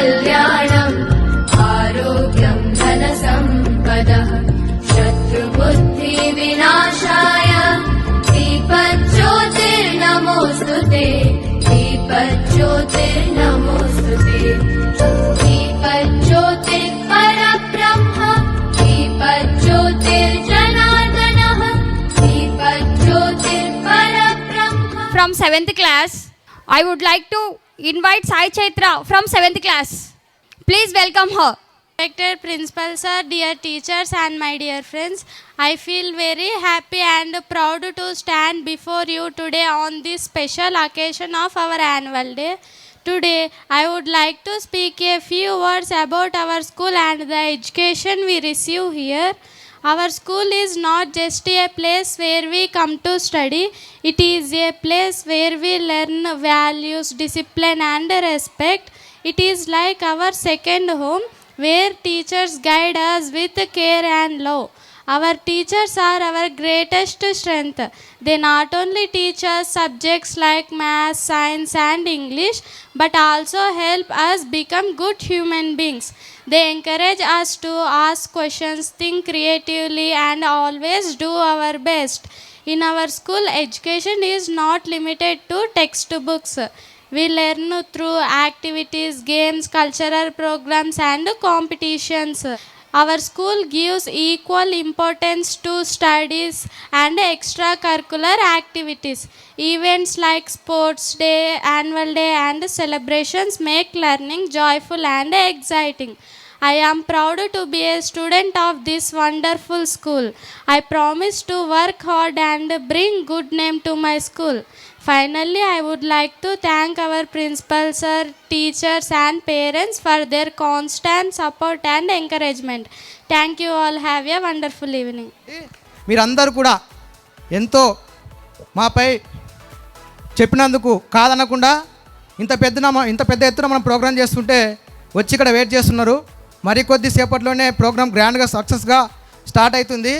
कल्याणम् आरोग्यं धनसम्पदः शत्रुबुद्धिविनाशाय दीपज्योतिर्नमोऽस्तुते दीपज्योतिर्नमोऽस्तुते दीपज्योतिर्परब्रह्म दीपज्योतिर्जनार्दनः दीपज्योतिर्परब्रह्म. From 7th class, I would like to invite Sai Chaitra from 7th class. Please welcome her. Respected Principal Sir, dear teachers and my dear friends, I feel very happy and proud to stand before you today on this special occasion of our annual day. Today, I would like to speak a few words about our school and the education we receive here. Our school is not just a place where we come to study. It is a place where we learn values, discipline and respect. It is like our second home where teachers guide us with care and love. Our teachers are our greatest strength. They not only teach us subjects like math, science and English, but also help us become good human beings. They encourage us to ask questions, think creatively and always do our best. In our school, education is not limited to textbooks. We learn through activities, games, cultural programs and competitions. Our school gives equal importance to studies and extracurricular activities. Events like sports day, annual day and celebrations make learning joyful and exciting. I am proud to be a student of this wonderful school. I promise to work hard and bring good name to my school. Finally, I would like to thank our principal sir, teachers and parents for their constant support and encouragement. Thank you all. Have a wonderful evening. మీరందరూ కూడా ఎంతో మాపై చెప్పినందుకు కాదనకుండా ఇంత పెద్ద ఎత్తున మనం ప్రోగ్రామ్ చేస్తుంటే వచ్చి ఇక్కడ వెయిట్ చేస్తున్నారు. మరికొద్ది సేపట్లోనే ప్రోగ్రామ్ గ్రాండ్గా సక్సెస్గా స్టార్ట్ అవుతుంది.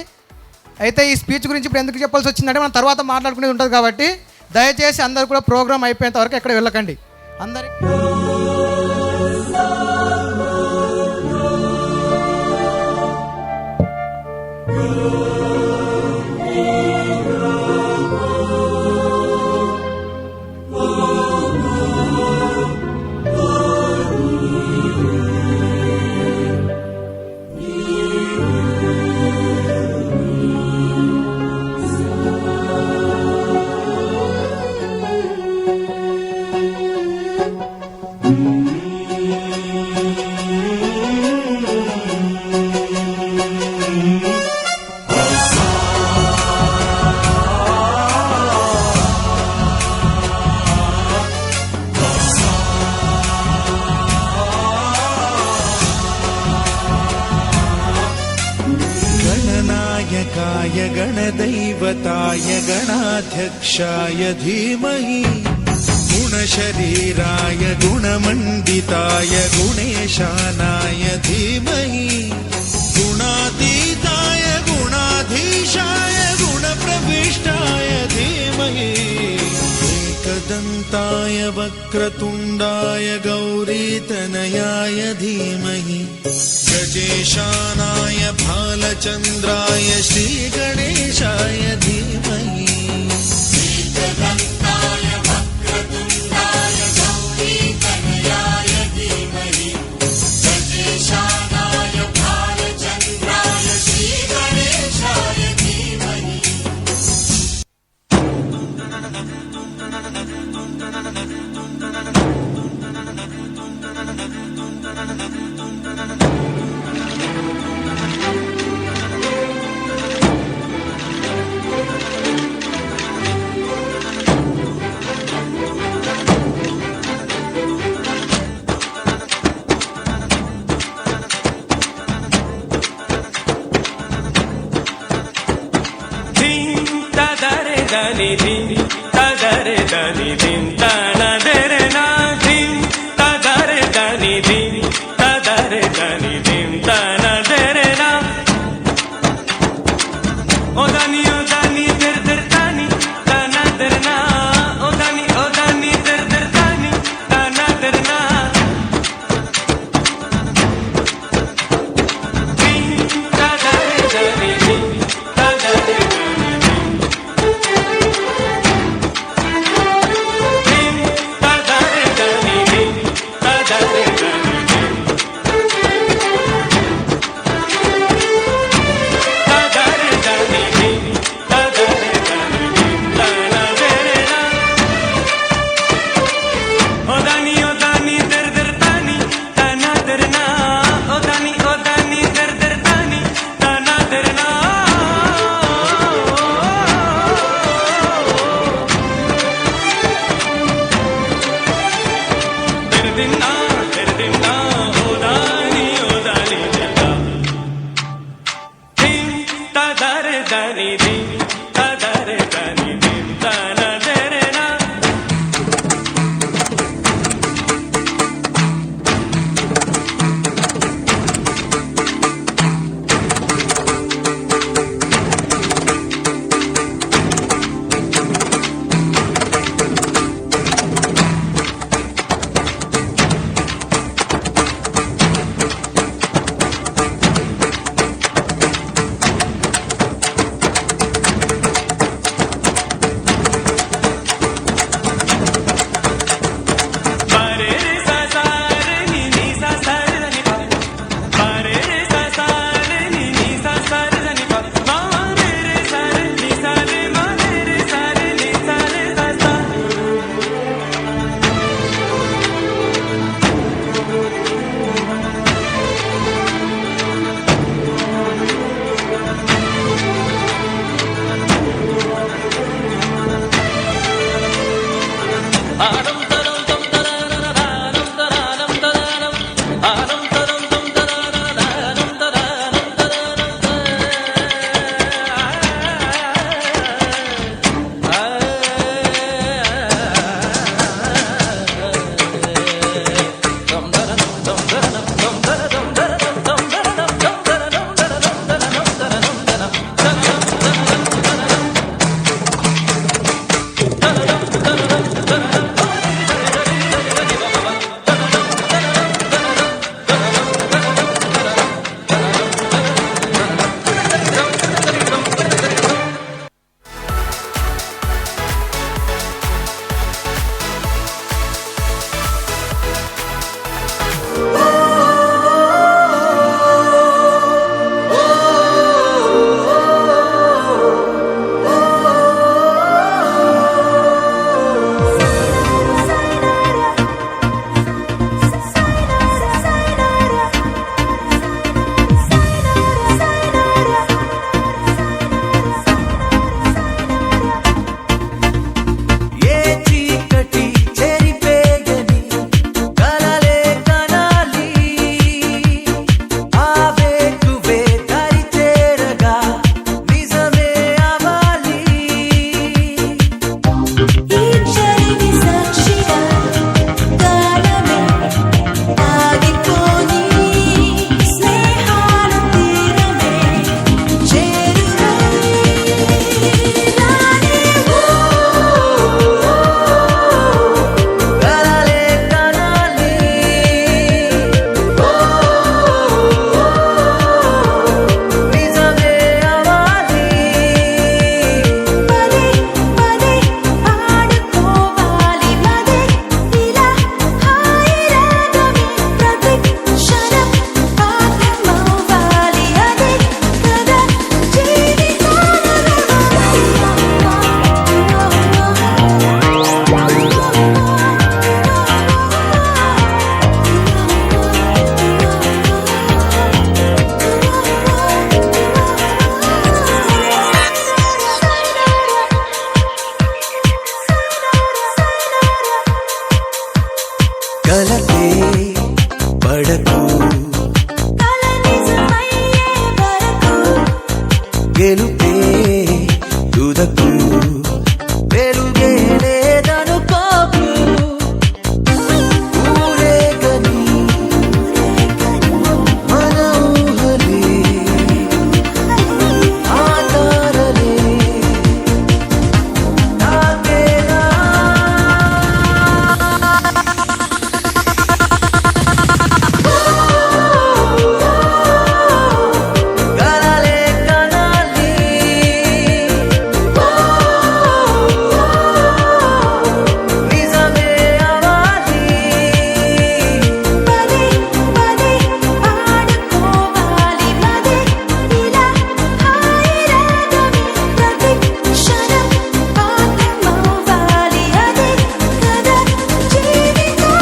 అయితే ఈ స్పీచ్ గురించి ఇప్పుడు ఎందుకు చెప్పాల్సి వచ్చిందంటే మనం తర్వాత మాట్లాడుకునేది ఉంటుంది కాబట్టి దయచేసి అందరూ కూడా ప్రోగ్రామ్ అయిపోయేంత వరకు ఎక్కడ వెళ్ళకండి. అందరికీ गणनायकाय गणदैवताय गणाध्यक्षाय धीमहि गुणशरीराय गुणमण्डिताय गुणेशानाय धीमहि गुणातीताय गुणाधीशाय गुणप्रविष्टाय धीमहि एकदन्ताय वक्रतुण्डाय गौरीतनयाय धीमहि गजेशानाय भालचन्द्राय श्रीगणेशाय धीमहि एकदन्ताय वक्रतुण्डाय गौरीतनयाय धीमहि गजेशानाय भालचन्द्राय श्रीगणेशाय धीमहि. దని ధిం తదరే దని ధిం తనదరే నా ధిం తదరే దని ధిం తదరే దని ధిం తనదరే నా ఓ దని దర్ దర్ తని తనదరే నా ఓ దని దర్ దర్ తని తనదరే నా పడకు గెలుపే తుదకు వెలుగే లేదనుకోకు ఊరేగని మన ఊహలే ఆధారలే నాకేనా కలలే కనాలి నిజమే అవాలి పదే పదే ఆడుకోవాలి పదే ఇలా హాయిరాగమే ప్రతి క్షణం ఆత్మవ్వాలి అదే కదా జీవితాలవలే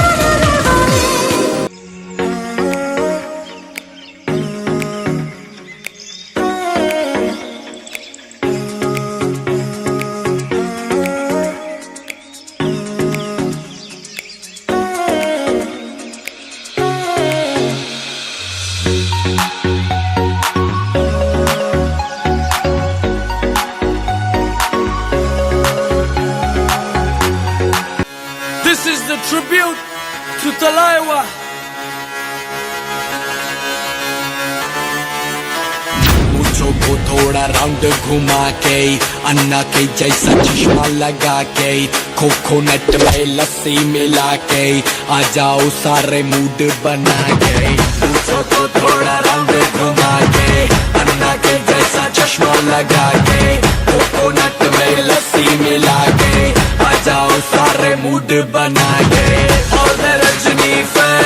This is the tribute to Talaiwa. मुझो को थोड़ा राउंड घुमा के अन्ना के जैसा चश्मा लगा के कोकोनट में लस्सी मिला के आ जाओ सारे मूड बना के मुझो को थोड़ा राउंड घुमा के अन्ना के जैसा चश्मा लगा के कोकोनट में लस्सी मिला के आ जाओ सारे मूड बना के और the Rajni fan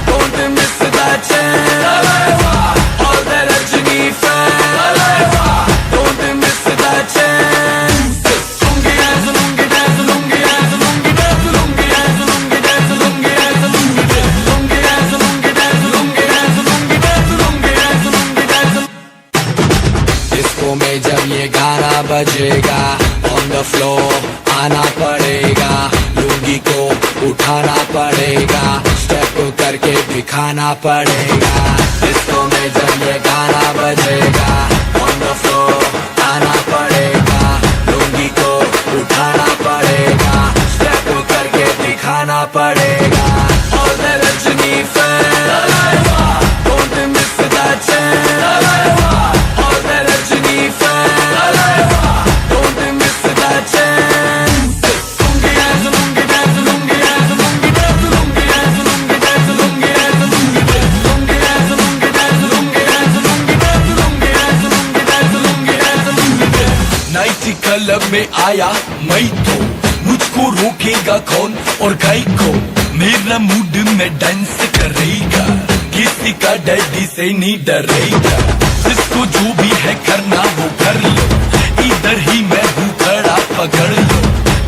don't miss that chance all the Rajini fans don't miss that chance lungi dance lungi dance lungi dance lungi dance lungi dance lungi dance lungi dance lungi dance lungi dance lungi dance lungi dance lungi dance lungi dance lungi dance disco में जब ये गाना बजेगा on the floor आना पड़ेगा लुंगी को उठाना पड़ेगा स्टेप करके दिखाना पड़ेगा डिस्को में जब ये गाना बजेगा ऑन द फ्लोर आना पड़ेगा लुंगी को उठाना पड़ेगा स्टेप करके दिखाना पड़ेगा और the Rajni fan don't miss that chance all the Rajni fan don't miss that chance lungi dance lungi dance lungi dance lungi dance lungi dance lungi dance lungi dance lungi dance lungi dance lungi dance lungi dance lungi dance lungi dance lungi dance lungi dance night club में आया मैं तो मुझको रोकेगा कौन और गाय को मेरा मूड में डांस करेगा किसी का डैडी से नहीं डरेगा जिसको जो भी है करना वो कर लो इधर ही मैं हूँ खड़ा पकड़ लो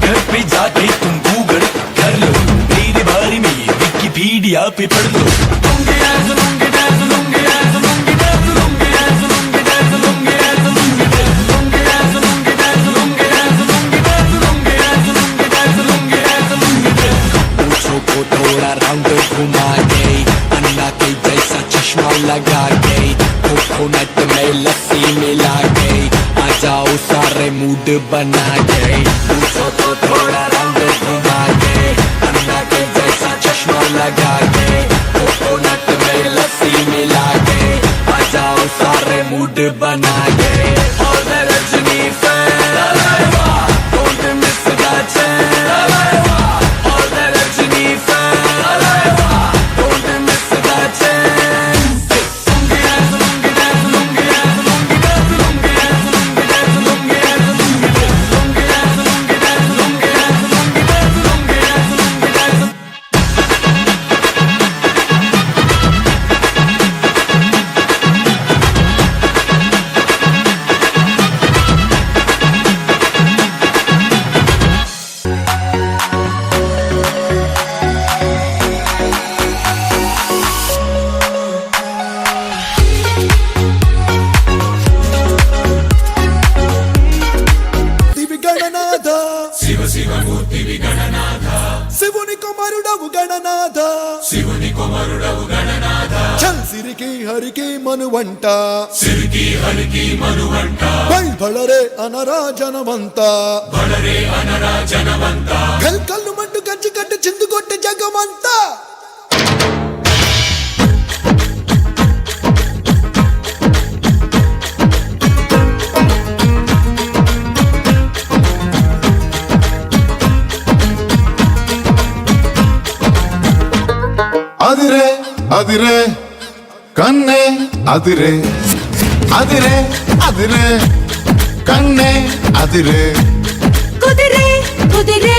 घर पे जाके तुम गूगल कर लो मेरे बारे में विकिपीडिया पे पढ़ लो lungi dance, lungi dance, lungi dance, lungi dance, lungi dance, lungi dance, lungi dance, lungi dance, lungi dance, lungi dance, lungi dance, lungi dance, lungi dance, lungi dance, lungi dance, lungi dance। पूछो को थोड़ा राउंड घुमा के अन्ना के जैसा चश्मा लगा के कोकोनट में लस्सी मिला के आ जाओ सारे मूड बना के पूछो तो थोड़ा राउंड घुमा के अन्ना के जैसा चश्मा लगा के कोकोनट में लस्सी मिला के आ जाओ सारे मूड बना के और the Rajni fan don't miss that chance all the Rajni fan don't miss that chance lungi dance lungi dance lungi dance lungi dance lungi dance lungi dance lungi dance lungi dance lungi dance lungi dance lungi dance lungi dance lungi dance lungi dance చల్ సిరికి హరికి మనువంట బల్ బళరే అనరా జనమంత కల్ కల్లు మంటు కంచి కట్టి చిందు కొట్టి జగమంతా అదిరే అదిరే కన్నే అదిరే అదిరే అదిరే కన్నే అదిరే కుదిరే కుదిరే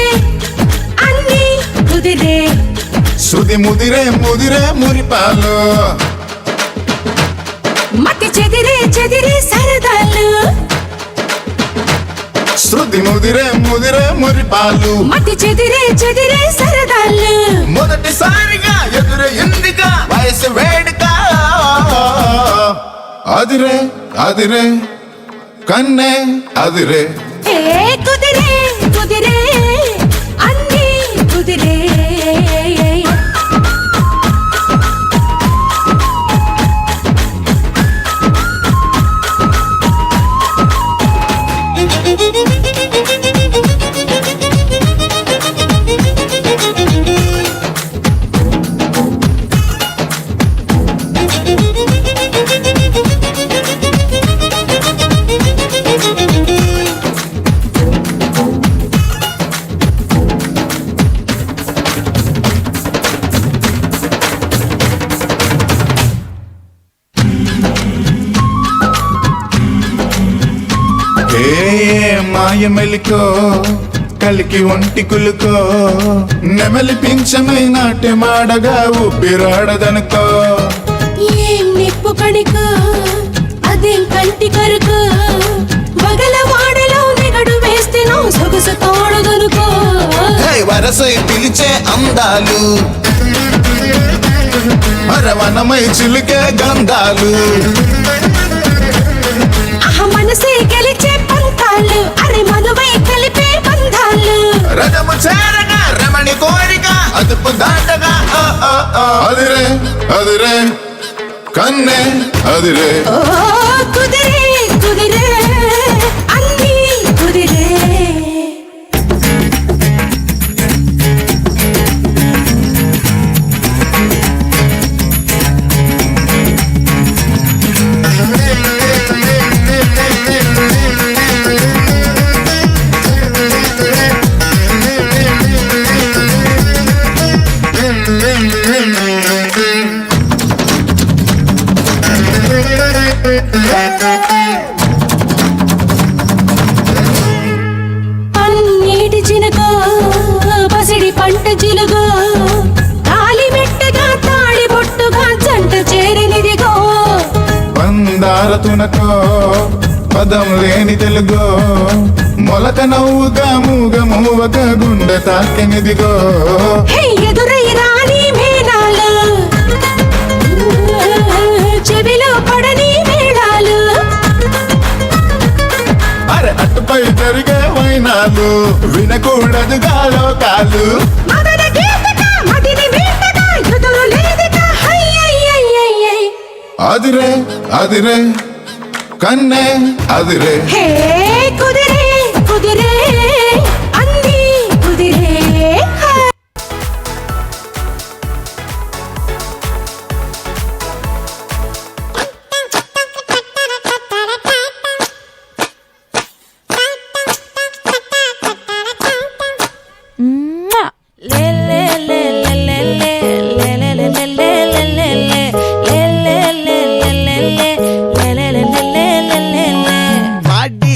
అన్ని కుదిరే శృతి ముదిరే ముదిరే మురిపాలు మతి చెదిరే చెదిరే సరదాలు శృతి ముదిరే ముదిరే మురిపాలు మతి చెదిరే చెదిరే సరదాలు మొదటిసారిగా ఎదురు ఎందుగా వయసు వేడుక అదిరే అదిరే కన్నే అదిరే ఏ కుదిరే కుదిరే అన్ని కుదిరే మాయమెలికో కలికి ఒంటి కులుకో నెమలి పింఛమై నాట్య మాడగా ఊపిరాడదనుకో ఏం నిప్పు కణిక అదేం కంటి కరుకు వగల వాడలో నిగడు వేస్తే నో సొగసు తోడదనుకో వరసై పిలిచే అందాలు అరవనమై చిలుకే గంధాలు మనసే గెలిచే పంతాలు అరే మనువై కలిపే బంధాలు రథము చేరగా రమణి కోరిక అదుపు దాటగా అదిరే అదిరే కన్నే అదిరే ఓ కుదిరే కుదిరే అన్ని కుదిరే పన్నీటి చినుకో పసిడి పంట జిలుగో తాలి మెట్టగా తాడి బొట్టుగా జంట చేరినిదిగో పందార తునకో పదం లేని తెలుగో మొలక నవ్వుగా మూగ మూవక గుండె తాకెనిదిగో హే ఎదురై రాని మేళాలు చెవిలో పడని మేళాలు అరే అటుపై జరిగే వైనాలు వినకూడదుగా లోకాలు మదన గీతక మదిని వీటక ఎదురు లేదిక హయ్యయ్యయ్యయ్యయ్ అదిరే అదిరే కన్నే అదిరే హే కుదిరే కుదిరే అన్ని కుదిరే వాడి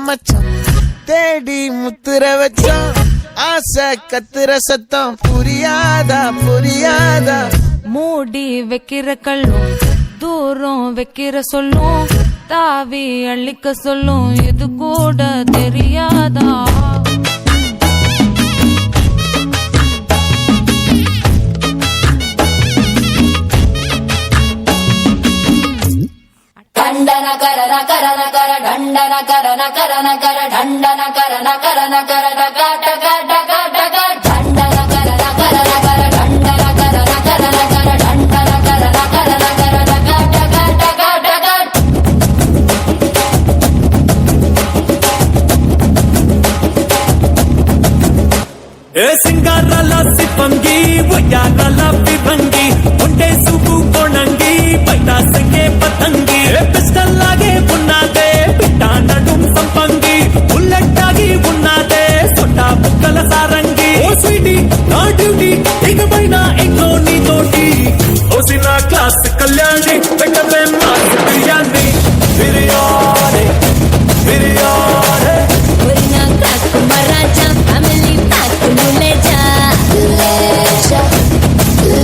மச்சான் தேடி முத்துற வச்சான் ஆசை கத்துற சத்தம் புரியாதா புரியாதா மூடி வைக்கிற கள்ளும் தூரம் வைக்கிற சொல்லும் தாவி அள்ளிக்க சொல்லும் இது கூட தெரியாதா దండన కరన కరన కర దండన కరన కరన కర దండన కరన కరన కర డగ డగ డగ డగ దండన కరన కరన కర దండన కరన కరన కర దండన కరన కరన కర డగ డగ డగ డగ ఏ సింగారాల సిప్పంగి వయ్యారాల విభంగి ఉంటే సుపు కొణంగి బయట సంగే పతంగి ఏ పిస్టల్ లాగే ఉన్నదే పిట్ట నడుం సంపంగి బుల్లెట్ ఆగి ఉన్నదే సొట్ట బుక్కల సారంగి ఓ స్వీటీ నా డ్యూటీ ఇకపైన ఇంట్లో నీతోటి ఓసిన క్లాస్ కళ్యాణి పెట్టవే మాస్ బిర్యానీ బిర్యానీ బిర్యానీ ఒరినా కాకు మరాజా ఫ్యామిలీ ప్యాక్ నులేజా లేజా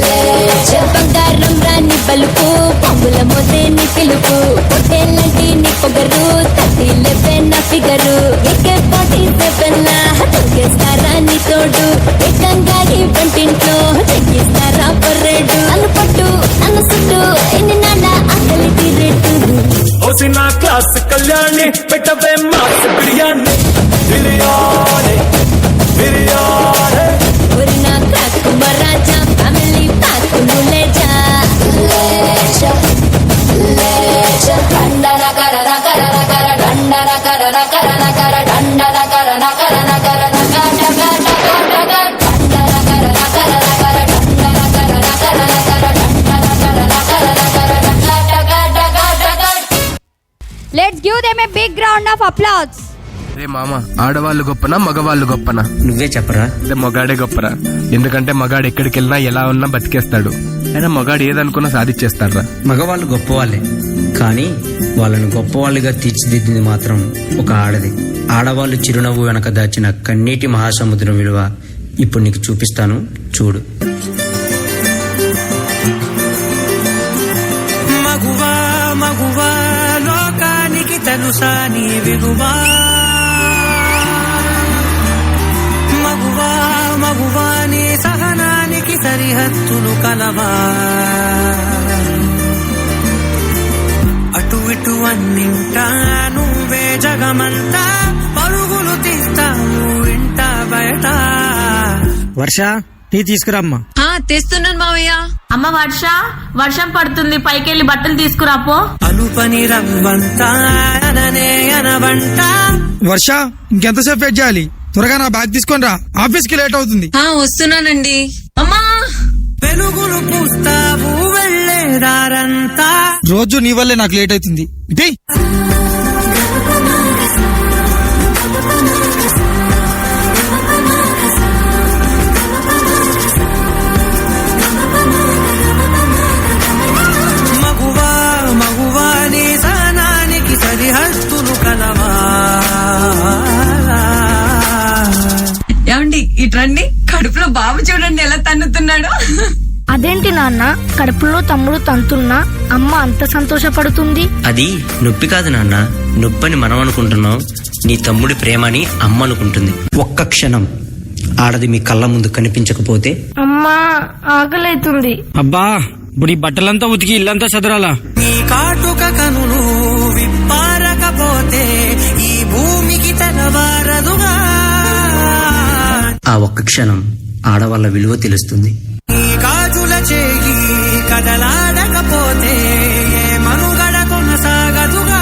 లేజా బంగారం రాని బలుపు పంగుల మోతే నీ పిలుపు పొట్టేళ్ళంటి నీ పొగరు 37 నా ఫిగరు AK-47 లా తొక్కేస్తారా నీ తోడు ఏకంగా ఈ వంటింట్లో చెక్కిస్తారా పర్రేడు నన్ను పట్టు నన్ను సుట్టు ఎన్ని నాళ్ళ ఆకలి తీరెట్టు ఓసిన క్లాస్ కళ్యాణి పెట్టవే మాస్ బిర్యానీ బిర్యానీ బిర్యానీ ఒరినా కాకు మరాజా ఫ్యామిలీ ప్యాక్ నులేజా లేజా లేజా దండన కరన కరన కర దండన కరన కరన కర దండన కరన కరన కర డగ డగ డగ డగ దండన కరన కరన కర దండన కరన కరన కర దండన కరన కరన కర డగ డగ డగ డగ Let's give them a big round of applause. రే మామ, ఆడవాళ్ళు గొప్పనా మగవాళ్ళు గొప్పనా? నువ్వే చెప్పరా. అంటే మగాడే గొప్పరా. ఎందుకంటే మగాడు ఎక్కడికి వెళ్ళినా ఎలా ఉన్నా బతికేస్తాడు. అయినా మగాడు ఏదనుకున్నా సాధించేస్తాడ్రా. మగవాళ్ళు గొప్పవాళ్ళే, కానీ వాళ్ళని గొప్పవాళ్ళుగా తీర్చిదిద్దింది మాత్రం ఒక ఆడది. ఆడవాళ్ళు చిరునవ్వు వెనక దాచిన కన్నీటి మహాసముద్రం విలువ ఇప్పుడు నీకు చూపిస్తాను, చూడు. మగువా మగువా లోకానికి తెలుసా నీ విలువా, మగువా మగువా నీ సహనానికి సరిహద్దులు కలవా, అటు ఇటు అన్నింటా నువ్వే జగమంతా పరుగులు తీస్తావు ఇంట బయట. వర్ష, టీ తీసుకురామ్మా. తెస్తున్నాను మావయ్య. అమ్మ వర్ష, వర్షం పడుతుంది, పైకెళ్ళి బట్టలు తీసుకురాపో. అలుపని రవ్వంతా అననే అనవంట. వర్ష, ఇంకెంతసేపు వెయిట్ చేయాలి? త్వరగా నా బ్యాగ్ తీసుకొని రా, ఆఫీస్ కి లేట్ అవుతుంది. వస్తున్నానండి. అమ్మా, వెలుగులు పూస్తావు వెళ్ళేదారంతా. రోజు నీ వల్లే నాకు లేట్ అవుతుంది. ఇదే మగువా మగువా నీ సహనానికి సరిహద్దులు కలవా. ఏమండి ఇట్రండి, కడుపులో బాబు చూడండి ఎలా తన్నుతున్నాడు. అదేంటి నాన్న, కడుపులో తమ్ముడు తంతున్నా అమ్మ అంత సంతోషపడుతుంది? అది నొప్పి కాదు నాన్న, నొప్పని మనం అనుకుంటున్నాం, నీ తమ్ముడి ప్రేమని అమ్మ అనుకుంటుంది. ఒక్క క్షణం ఆడది మీ కళ్ళ ముందు కనిపించకపోతే అమ్మా ఆకలైతుంది. అబ్బా, ఇప్పుడు ఈ బట్టలంతా ఉతికి ఇల్లంతా చదరాలా? నీ కాటుక కనులు విప్పారకపోతే ఈ భూమికి తెలవారదుగా. ఆ ఒక్క క్షణం ఆడవాళ్ళ విలువ తెలుస్తుంది. నీ గాజుల చేయి కదలాడకపోతే ఏ మనుగడ కొనసాగదుగా.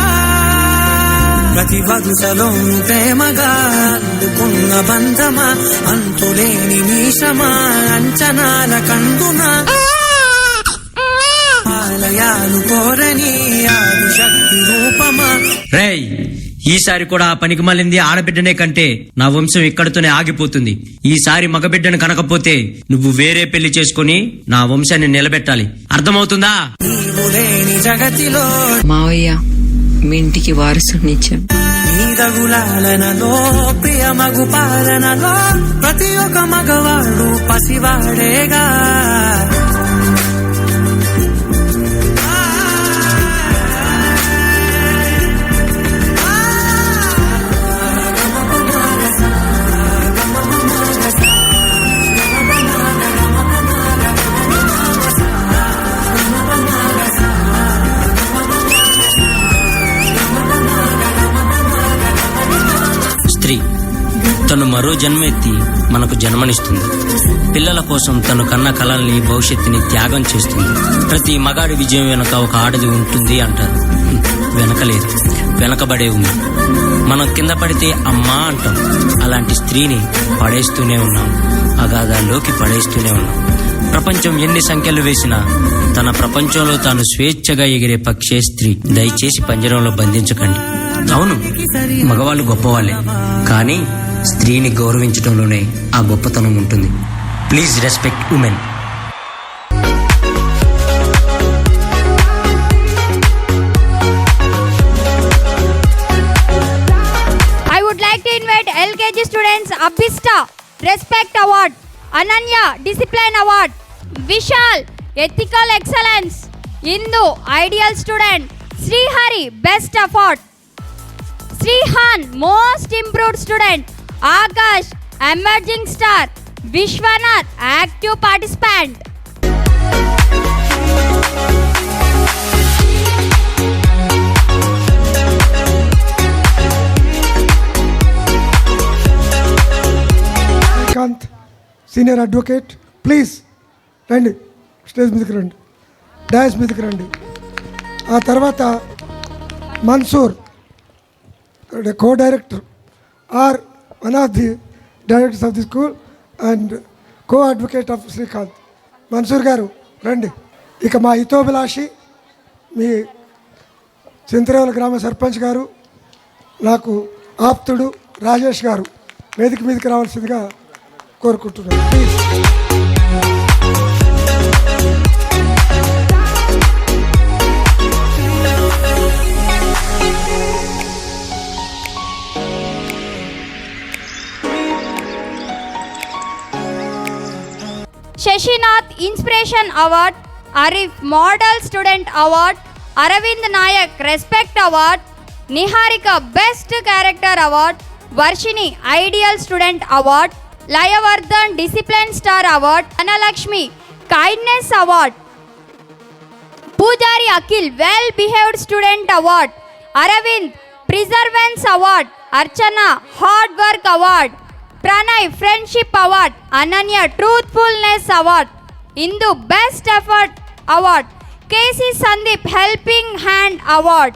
ప్రతి వరుసలో ప్రేమగా అందుకున్న బంధమా, అంతులేని మీషమా, అంచనాల కందునా, ఆలయాలు కోరని ఆదిశక్తి రూపమా. రేయ్, ఈసారి కూడా ఆ పనికి మళ్ళింది ఆడబిడ్డనే కంటే నా వంశం ఇక్కడితోనే ఆగిపోతుంది. ఈసారి మగబిడ్డను కనకపోతే నువ్వు వేరే పెళ్లి చేసుకుని నా వంశాన్ని నిలబెట్టాలి, అర్థమవుతుందా? నీవు లేని జగతిలో మావయ్య, మీ ఇంటికి వారసునిచ్చాం. నీ రఘులాలనలో ప్రియ మగు పాలనలో ప్రతి ఒక్క మగవాడు పసివాడేగా. స్త్రీ తను మరో జన్మ ఎత్తి మనకు జన్మనిస్తుంది. పిల్లల కోసం తను కన్న కలల్ని, భవిష్యత్తుని త్యాగం చేస్తుంది. ప్రతి మగాడి విజయం వెనుక ఒక ఆడది ఉంటుంది అంటారు. వెనకలేదు, వెనకబడే ఉంది. మనం కింద పడితే అమ్మా అంటాం. అలాంటి స్త్రీని పడేస్తూనే ఉన్నాం, అగాధాల్లోకి పడేస్తూనే ఉన్నాం. ప్రపంచం ఎన్ని సంఖ్యలు వేసినా తన ప్రపంచంలో తాను స్వేచ్ఛగా ఎగిరే పక్షే స్త్రీ. దయచేసి పంజరంలో బంధించకండి. అవును, మగవాళ్ళు గొప్పవాళ్ళే, కానీ స్త్రీని గౌరవించడంలోనే ఆ గొప్పతనం ఉంటుంది. Please respect women. I would like to invite LKG students Abhista Respect Award, Ananya Discipline Award, Vishal Ethical Excellence, Indu Ideal Student, Srihari Best Effort, Srihan Most Improved Student, Akash Emerging Star, Vishwanath Active Participant. Srikanth senior advocate, please రండి, stage మీదకి రండి, dash మీదకి రండి. ఆ తర్వాత Mansoor co director are one of the directors of the school and co advocate of Srikanth. Mansoor గారు రండి. ఇక మా హితోభిలాషి మీ చింతరేవల గ్రామ సర్పంచ్ గారు, నాకు ఆప్తుడు రాజేష్ గారు వేదిక మీదకి రావాల్సిందిగా కోరుకుంటున్నాను. Please. Shashinath Inspiration Award, Arif Model Student Award, Aravind Nayak Respect Award, Niharika Best Character Award, Varshini Ideal Student Award, Layavardhan Discipline Star Award, Analakshmi Kindness Award, Pujari Akhil Well Behaved Student Award, Aravind Preservance Award, Archana Hard Work Award, Pranay Friendship Award, Ananya Truthfulness Award, Indu Best Effort Award, KC Sandeep Helping Hand Award.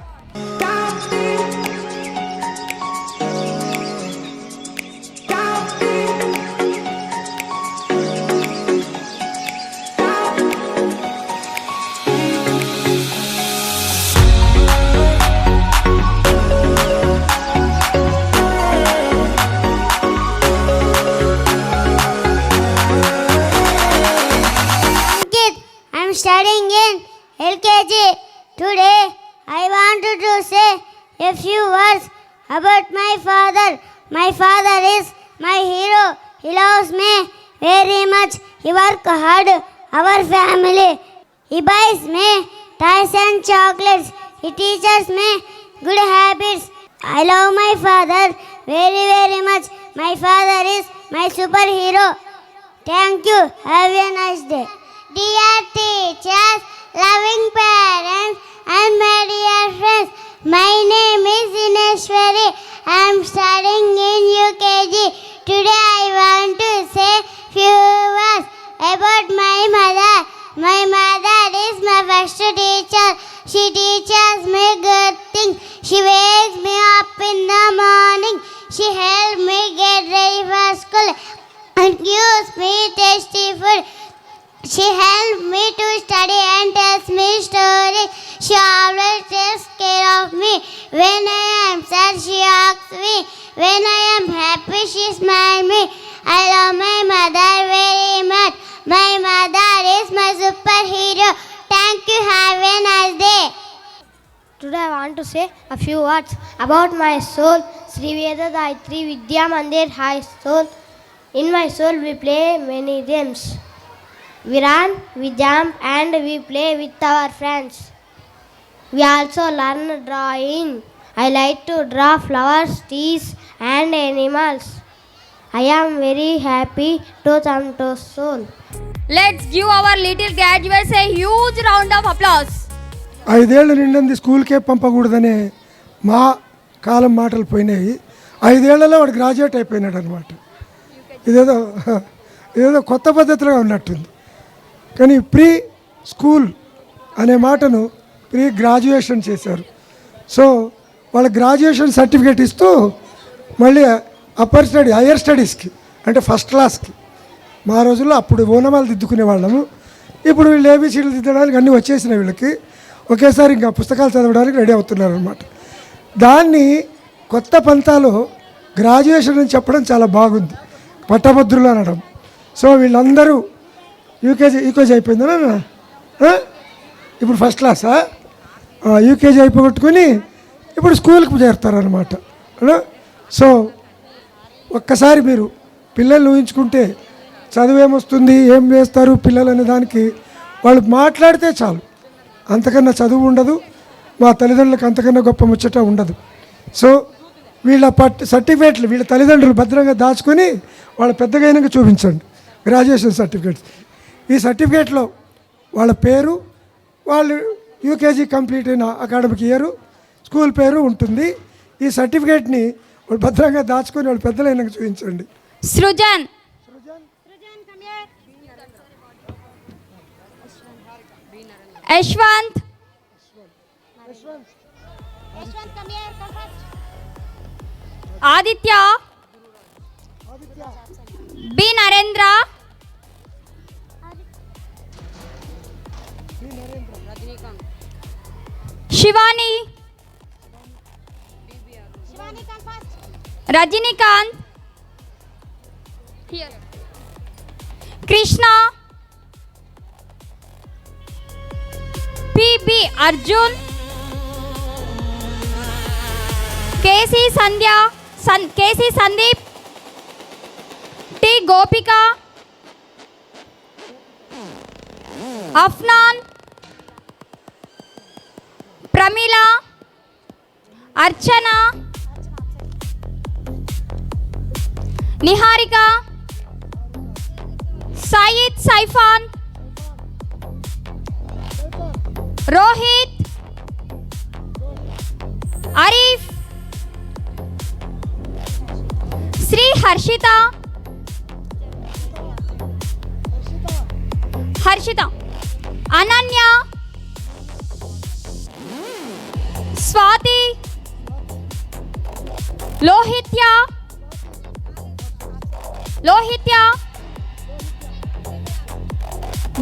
I'm studying in LKG. Today I wanted to say a few words about my father. My father is my hero. He loves me very much. He works hard. Our family. He buys me toys and chocolates. He teaches me good habits. I love my father very, very much. My father is my superhero. Thank you. Have a nice day. Dear teachers, loving parents, and my dear friends, my name is Ineshwari. I am studying in UKG. Today I want to say few words about my mother. My mother is my first teacher. She teaches me good things. She wakes me up in the morning. She helps me get ready for school and gives me tasty food. She helped me to study and tells me stories. She always takes care of me. When I am sad, she hugs me. When I am happy, she smiles me. I love my mother very much. My mother is my superhero. Thank you. Have a nice day. Today I want to say a few words about my soul. Sri Veda Gayatri Vidya Mandir High School. In my soul we play many games. We run, we jump and we play with our friends. We also learn drawing. I like to draw flowers, trees and animals. I am very happy to come to school. Let's give our little graduates a huge round of applause. 5 ఏళ్ళు నిండింది స్కూల్కే పంపకూడదనే మా కాలం మాటలు పోయినాయి. 5 ఏళ్లలో వాడు graduate అయిపోయినాడు అనమాట. ఇదేదో కొత్త పద్ధతిలో ఉన్నట్టుంది. కానీ ప్రీ స్కూల్ అనే మాటను ప్రీ గ్రాడ్యుయేషన్ చేశారు. సో వాళ్ళ గ్రాడ్యుయేషన్ సర్టిఫికేట్ ఇస్తూ మళ్ళీ అప్పర్ స్టడీ హయ్యర్ స్టడీస్కి అంటే ఫస్ట్ క్లాస్కి మా రోజుల్లో అప్పుడు ఓనమాలు దిద్దుకునే వాళ్ళము. ఇప్పుడు వీళ్ళు ఏబీసీలు దిద్దడానికి అన్నీ వచ్చేసినాయి. వీళ్ళకి ఒకేసారి ఇంకా పుస్తకాలు చదవడానికి రెడీ అవుతున్నారు అనమాట. దాన్ని కొత్త పంతాలో గ్రాడ్యుయేషన్ అని చెప్పడం చాలా బాగుంది, పట్టభద్రులు అనడం. సో వీళ్ళందరూ యూకేజీ అయిపోయిందనా, ఇప్పుడు ఫస్ట్ క్లాసా, యూకేజీ అయిపోగొట్టుకుని ఇప్పుడు స్కూల్కి చేరుతారనమాట. సో ఒక్కసారి మీరు పిల్లల్ని ఊహించుకుంటే చదువు ఏమొస్తుంది, ఏం చేస్తారు పిల్లలు అనే దానికి వాళ్ళు మాట్లాడితే చాలు. అంతకన్నా చదువు ఉండదు, మా తల్లిదండ్రులకు అంతకన్నా గొప్ప ముచ్చట ఉండదు. సో వీళ్ళ సర్టిఫికేట్లు వీళ్ళ తల్లిదండ్రులు భద్రంగా దాచుకొని వాళ్ళ పెద్దగైనాక చూపించండి గ్రాడ్యుయేషన్ సర్టిఫికేట్స్. ఈ సర్టిఫికేట్లో వాళ్ళ పేరు, వాళ్ళు యూకేజీ కంప్లీట్ అయిన అకాడమిక్ ఇయరు, స్కూల్ పేరు ఉంటుంది. ఈ సర్టిఫికేట్ని వాళ్ళు భద్రంగా దాచుకొని వాళ్ళు పెద్దలైనాక చూపించండి. Srujan, Yashwanth, Aditya, B Narendra, Shivani, Rajinikanth, Krishna, PB Arjun, KC Sandhya, KC Sandeep, T Gopika, Afnan, Pramila, Archana, Niharika, Sayeed Saifan, Rohit, Arif, Sri Harshitha, Ananya, Swathi, Lohitya,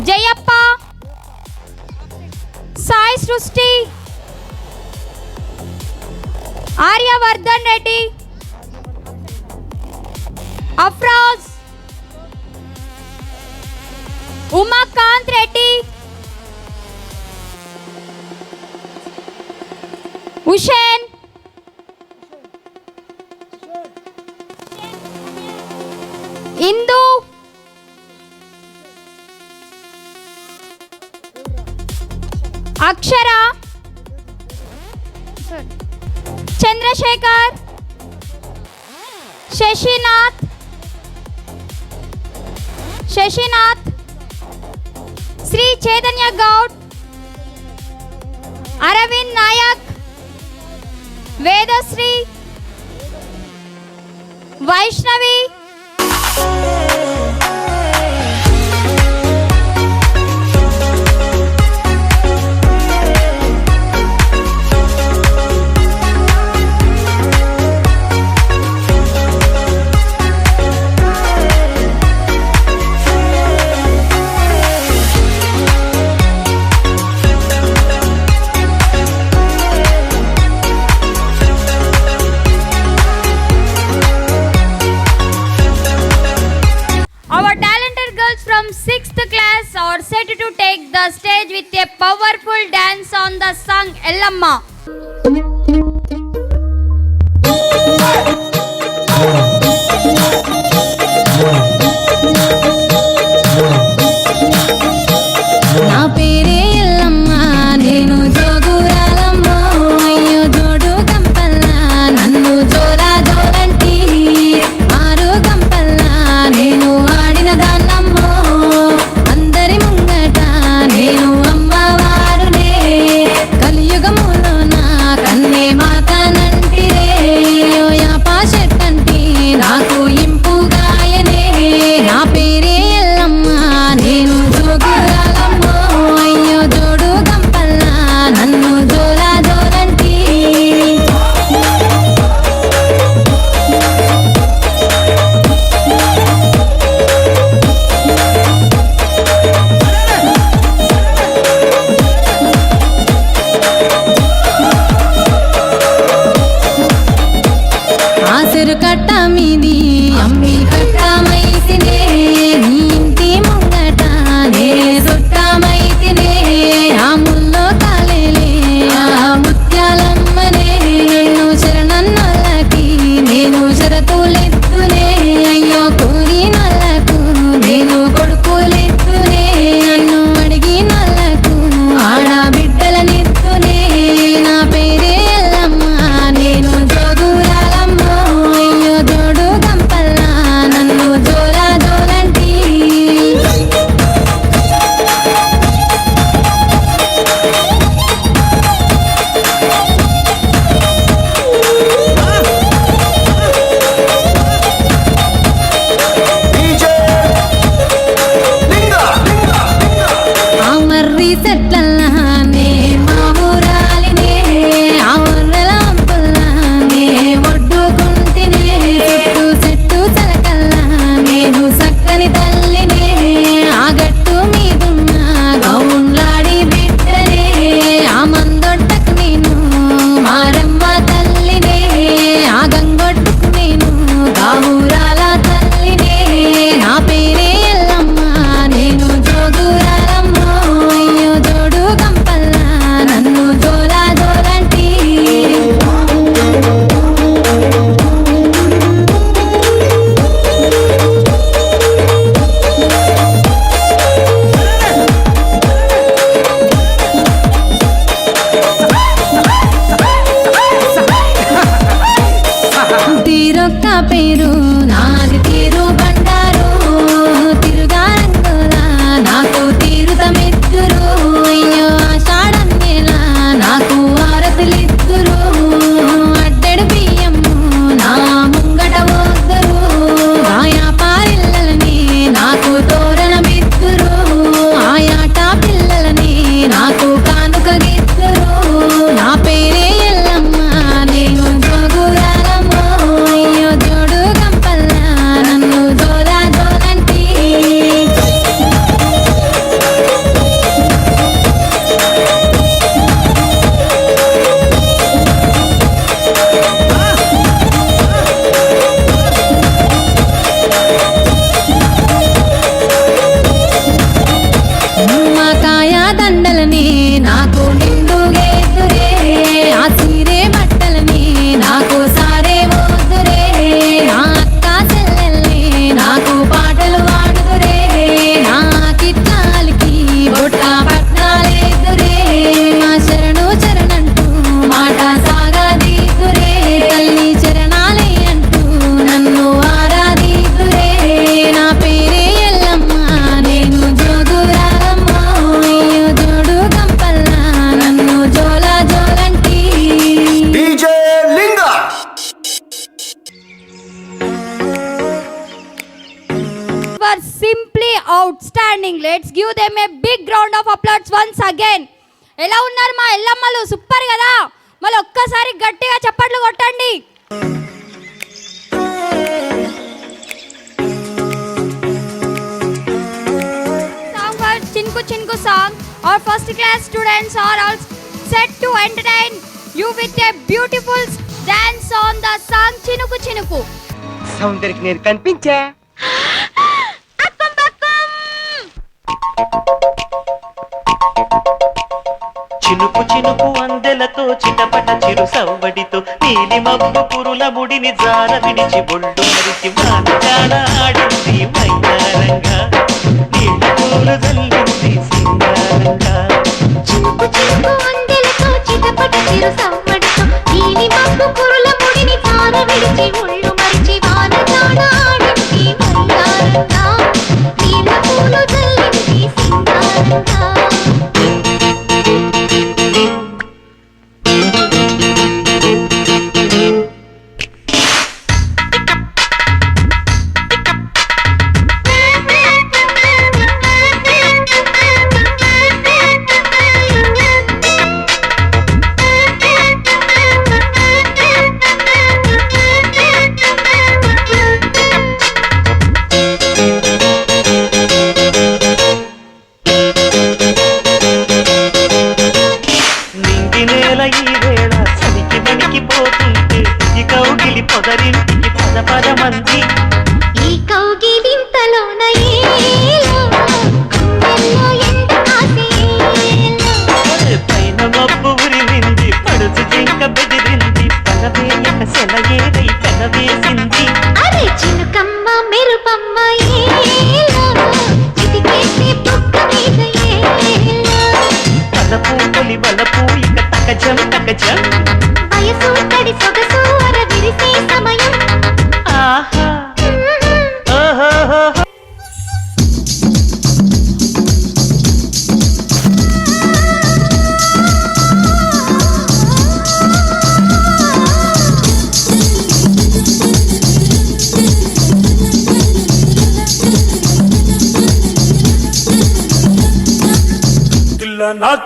Jayappa, Sai Srishti, Aryavardhan Reddy, అఫ్రాజ్, Umakant Reddy, ఉషేన్, Indu, Akshara, Chandrasekhar, శశినాథ్, Shri Chaitanya Goud, Arvind Naik, Vedasri, Vaishnavi, from 6th class are set to take the stage with a powerful dance on the song Ellamma. నా పేరే ఎల్లమ్మ నేను జోగురాలమ్మ అయ్యో జోడు గంపల్లా నన్ను జోలా జోలంటి ఆరు గంపల్లా నేను ఆడిన దాన్నమ్మో అందరి ముంగట నేను అమ్మవారునే కలియుగములో నా కన్నే మాతనంటిరే యాపా చెట్టంటి నాకు ఇంపుగాయనే నా పేరే ఎల్లమ్మ నేను జోగురాలమ్మ అయ్యో జోడు గంపల్లా నన్ను జోలా జోలంటి ఆసరు కట్ట మీది అమ్మి కట్ట మైతినే నీ ఇంటి ముంగట నే చుట్టమైతినే ఆ ముల్లో కాలేలే ఆ ముత్యాలమ్మనే నన్ను శరణన్నలకి నేను షరతులెత్తునే అయ్యో కోరినలకు నేను కొడుకులెత్తునే నన్ను అడిగినలకు ఆడబిడ్డలనెత్తునే నా పేరే ఎల్లమ్మ నేను జోగురాలమ్మ అయ్యో జోడు గంపల్లా నన్ను జోలా జోలంటి ఆ మర్రి చెట్లల్లానే మా ఊరాలినే ఆ ఊర్రల అంపుల్లానే ఒడ్డుకుంటినే చుట్టూ చెట్టు చలకల్లా నేను సక్కని తల్లినే ఆ గట్టు మీదున్న గౌన్లాడి బిడ్డనే ఆ మందొట్టకు నేను మారమ్మ తల్లినే ఆ గంగొట్టుకు నేను గావురాల తల్లినే నా పేరే ఎల్లమ్మ నేను జోగురాలమ్మ అయ్యో జోడు గంపల్లా నన్ను జోలా జోలంటి తీరొక్క పేరు నాది తీరు బండారు తిరుగా రంగులా నాకు తీరుతమెత్తురు అయ్యో ఆషాఢన్నేలా నాకు ఆరతులిత్తురు అడ్డెడు బియ్యము నా ముంగట వద్దరు ఆయా పారిల్లలని నాకు తోరణమిత్తురు ఆయాట పిల్లలని నాకు కానుక గిత్తురు నా పేరే ఎల్లమ్మ నేను జోగురాలమ్మ అయ్యో జోడు గంపల్లా నన్ను జోలా జోలంటి నిమ్మకాయ దండలని నాకు నిండుగేతురే ఆ సీరే బట్టలని నాకు సారే వద్దురే నా అక్క చెల్లెల్ని నాకు పాటలు పాడుదురే నా కిట్టాలకి బొట్ట పట్నాలేదురే మా శరణు చరణంటూ మాట సాగదీదురే తల్లి చరణాలే అంటూ నన్ను ఆరాధీదురే నా పేరే ఎల్లమ్మ నేను జోగురాలమ్మ అయ్యో జోడు గంపల్లా నన్ను జోలా జోలంటి were simply outstanding. Let's give them a big round of applause once again. ఎలా ఉన్నారు మా ఎల్లమ్మలు? సూపర్ కదా. మళ్ళీ ఒక్కసారి గట్టిగా చప్పట్లు కొట్టండి. Song for Chinku Chinku song. Our first class students are all set to entertain you with a beautiful dance on the song Chinuku Chinuku. సౌందర్యకి నేను కనిపించా చినుకు చినుకు అందెల అందెలతో చిటపట చిరు సవ్వడితో నీలి మబ్బు పురుల ముడిని జార విడిచి ఒళ్ళు మరిచి వానగాడ ఆడింది మైదానంగా నీళ్ళ పూలు జల్లింది సింగారంగా చినుకు చినుకు అందెలతో చిటపట చిరు సవ్వడితో నీలి మబ్బు పురుల ముడిని జార విడిచి ఒళ్ళు మరిచి వానగాడ ఆడింది మైదానంగా నీళ్ళ పూలు జల్లింది సింగారంగా పొదరింటికి పద పద మంది ఈ కౌగిలింతలోన పైన మబ్బు ఉరిమింది పడుచు జింక బెదిరింది పగవేయక సెలయేరై పెనవేసింది అరే చినుకమ్మ మెరుపమ్మ పలపు తొలి వలపు ఇక తకజం తకజం వయసు తడి సొగసు అర విరిసే సమయం ఆహా ఓహో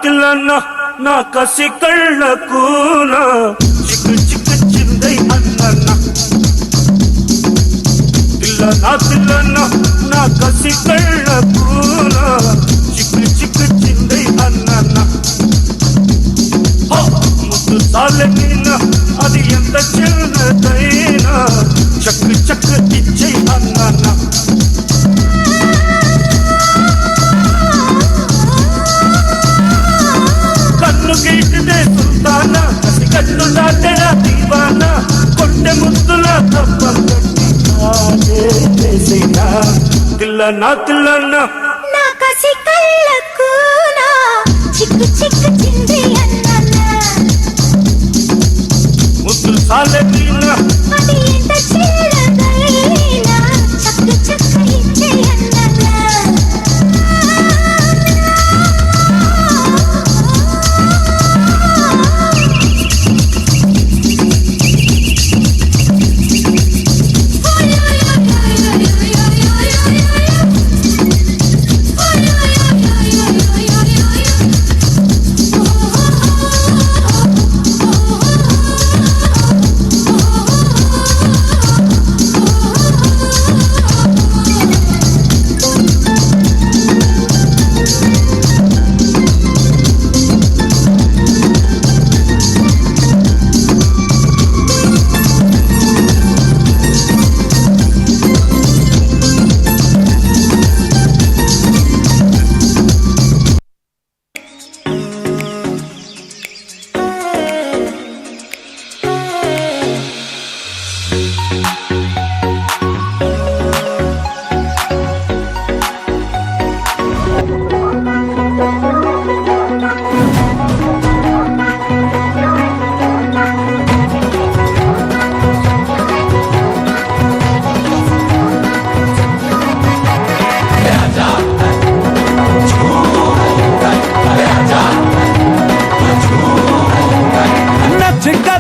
తిల్లనా నా కసి కళ్ళకు చిక్కు చిక్కు చిందై అన్న తిల్లనా నా కసి కళ్ళకు చిక్కు చిక్కు చిందై అన్న ముద్దు చాలకినా అది ఎంత చిన్నదైనా చక్కు చక్కు ఇచ్చై అన్న కన్ను గీటిదే సుల్తానా కసి కన్ను దాటెరా దీవానా కొంటె ముద్దులా తప్పం చేసేనా తిల్లనా నా కసి కళ్ళకు చిక్కు చిక్కు చింది అన్న ముద్దులు సాలెనా అది ఎంత చిన్నదైనా చక్కు చక్కు ఇచ్చే అన్న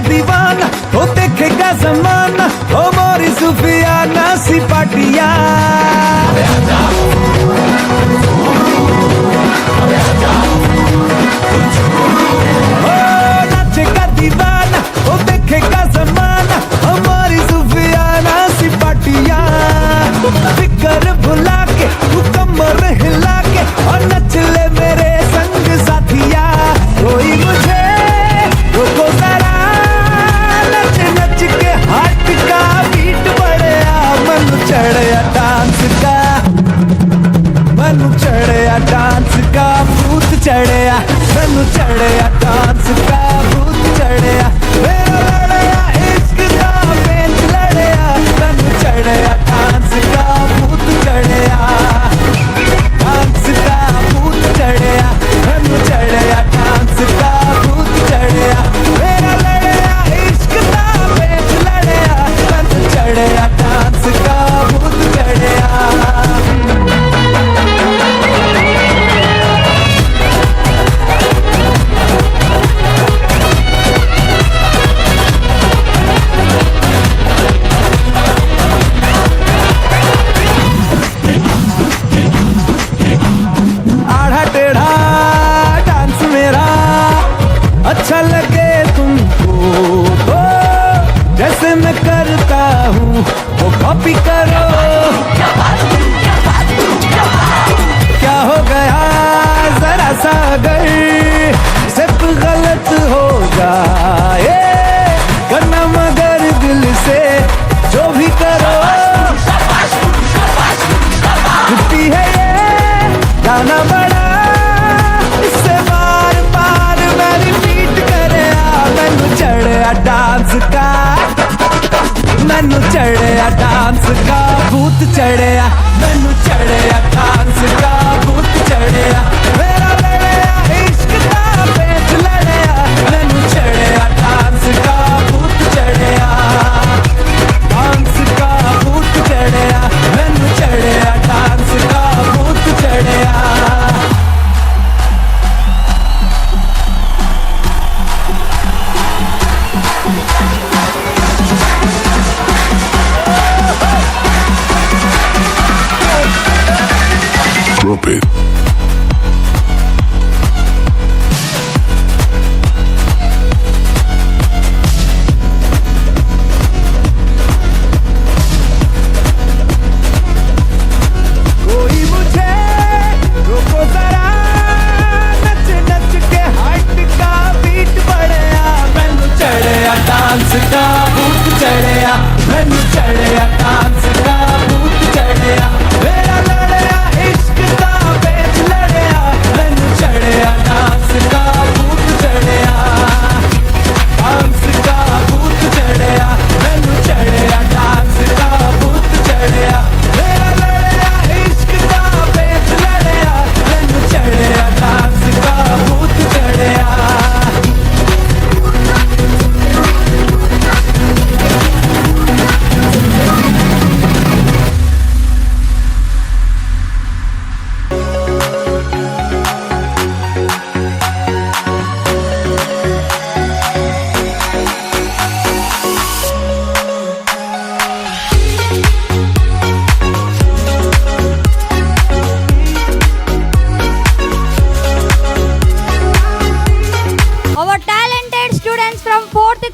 दीवाना वो देखेगा जमाना ओ मोरी सुफियाना सिपाटिया नाचेगा दीवाना वो देखेगा जमाना ओ मोरी सुफियाना सिपाटिया फिकर भुला के तू कमर हिला के और नच ले मेरे संग साथिया कोई मुझे रोको जरा नच नच के हाथ का बीट बढ़िया मन चढ़या डांस का भूत चढ़या मन चढ़या डांस का भूत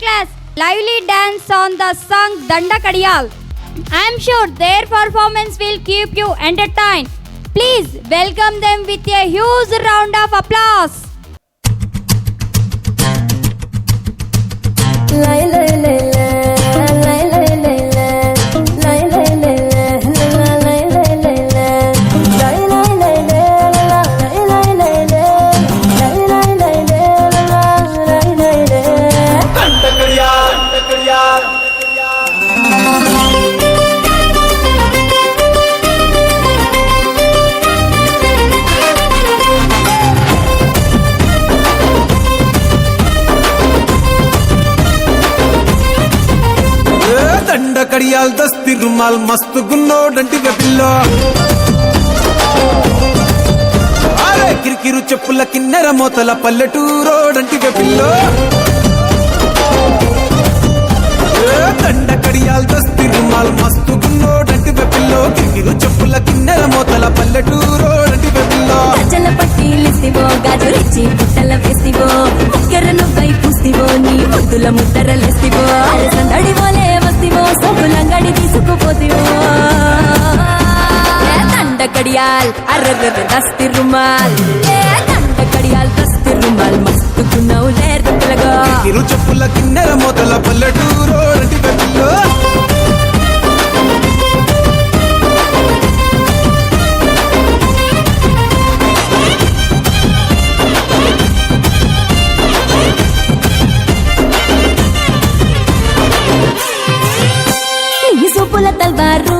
class lively dance on the song Danda Kadiyal. I am sure their performance will keep you entertained. Please welcome them with a huge round of applause. Lay lay lay lay lay lay lay lay lay lay lay lay lay దండ కడియాల్ దస్తి రుమాల్ మస్తు గున్నోడంటి pillow అరే కిరికిరు చెప్పుల కిన్నెర మోతల పల్లెటూరోడంటి pillow దండ కడియాల్ దస్తి రుమాల్ మస్తు గున్నోడంటి pillow కిరికిరు చెప్పుల కిన్నెర మోతల పల్లెటూరోడంటి pillow గజల పట్టీలిస్తివో గాజులిచ్చి పుట్టల వేస్తివో ముక్కెర నువ్వై పూస్తివో నీ ముద్దుల ముద్దరలేస్తివో సందడి పోలే వస్తివో సొంపులంగడి తీసుకుపోతివో దండ కడియాల్ అర్ర దస్తి రుమాల్ దండ కడియాల్ దస్తి రుమాల్ మస్తుకున్నావు లేరు పిల్లగా కిరికిరు చెప్పుల కిన్నెర మోతల పల్లెటూరోడంటి పిల్లో సూపుల తల్వారు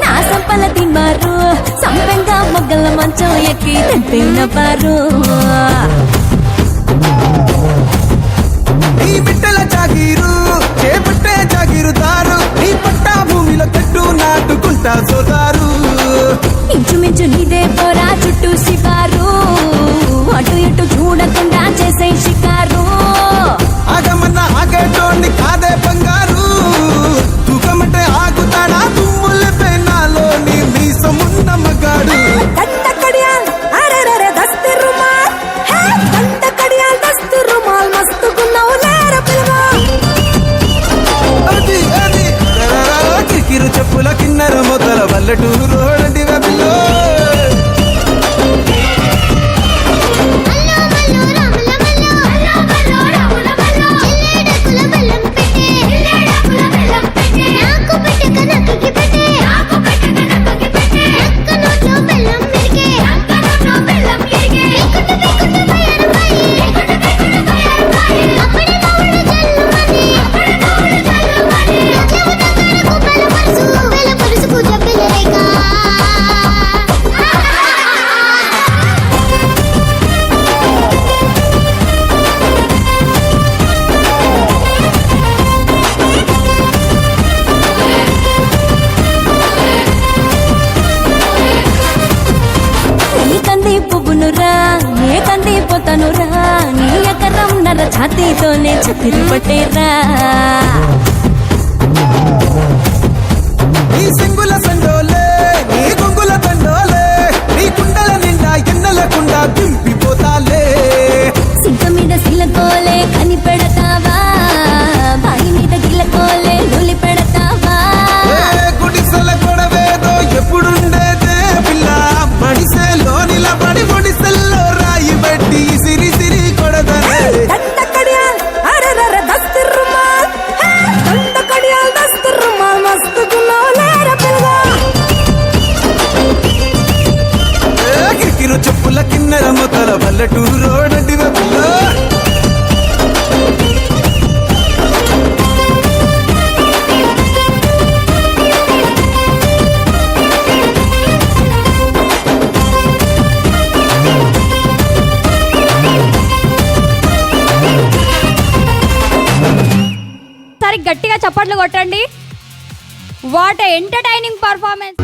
నా సంపల తిన్నారు సంపెంగా మొగ్గల మంచం ఎక్కి తెంపిన బారు నీ బిడ్డల జాగీరు చేపట్టే జాగీరుదారు నీ పట్టా భూమిలో చెట్టు నాటుకుంటా సోదారు ఇంచుమించు నీదే పోరా చుట్టూ శివారు అటు ఇటు చూడకుండా చేసే షికారు ఆగమన్న ఆగేటోండి కాదే బంగారు తూకమంటే ఆగుతాడా తుమ్ముల పెనాలో నీ మీసమున్న మగాడు దండ కడియాల్ అరెరెరె దస్తి రుమాల్ దండ కడియాల్ దస్తి రుమాల్ మస్తుకున్నావు లేర పిల్లగా అది అది కిరికిరు చెప్పుల కిన్నెర మొదల పల్లెటూరోడంటి పిల్లో ఏ కంది పోతానురా నీ ఎకరం నర ఛాతీతోనే చక్కెర పట్టేరా నీ సింగుల సండోలే నీ గొంగుల దండోలే నీ కుండల నిండా ఎన్నెలకుండా దింపిపోతాలే సింక మీద సిలకోలే కని పెడతావా బాయి మీద గిలకోలే నూలి పెడతావా గుడిసెల గొడవేదో ఎప్పుడుండేదే పిల్ల మడిసెలో నిలబడి ఒడిసెల్లో రాయి పెట్టి సిరి సిరి కొడదనే దండ కడియాల్ అరెరెరె దస్తి రుమాల్ దండ కడియాల్ దస్తి రుమాల్ మస్తుకున్నావు లేర పిల్లగా కిరికిరు చెప్పుల కిన్నెర మొదల పల్లెటూరోడంటి పిల్ల గట్టిగా చప్పట్లు కొట్టండి. What a entertaining performance.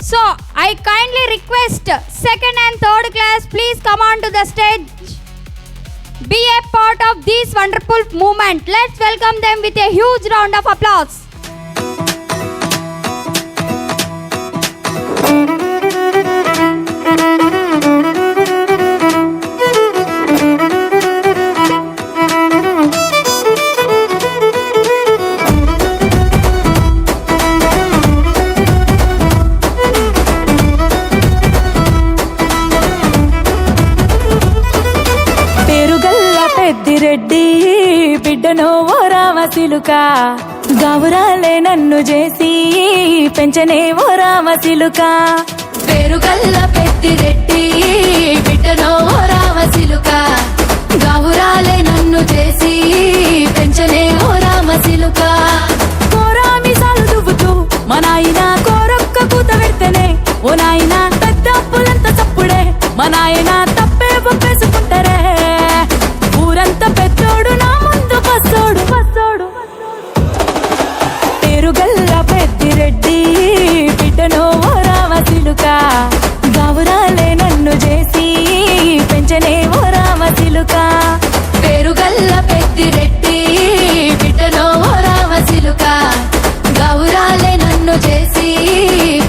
So I kindly request second and third class, please come on to the stage. Be a part of this wonderful movement. Let's welcome them with a huge round of applause. Reddy బిడ్డను ఓ రామసిలుక గౌరాలే నన్ను చేసి పెంచనే ఓ రామసిలుక పేరుగల్ల పెద్దిరెడ్డి బిడ్డను ఓ రామసిలుక గౌరాలే నన్ను చేసి పెంచనే ఓ రామసిలుక కోరామిసాలు దువ్వుతూ మా నాయన కోరొక్క కూత పెడితేనే ఓ నాయన పెద్ద అప్పులంత తప్పుడే మా నాయన తప్పే ఒప్పేసుకుంటారే ఊరంతా పెద్దోడు నా ముందు పచ్చోడు పచ్చోడు పేరుగల్ల పెద్దిరెడ్డి బిడ్డను ఓ రామసిలుక గౌరాలే నన్ను చేసి పెంచనే ఓ రామసిలుక పేరుగల్ల పెద్దిరెడ్డి బిడ్డను ఓ రామసిలుక గౌరాలే నన్ను చేసి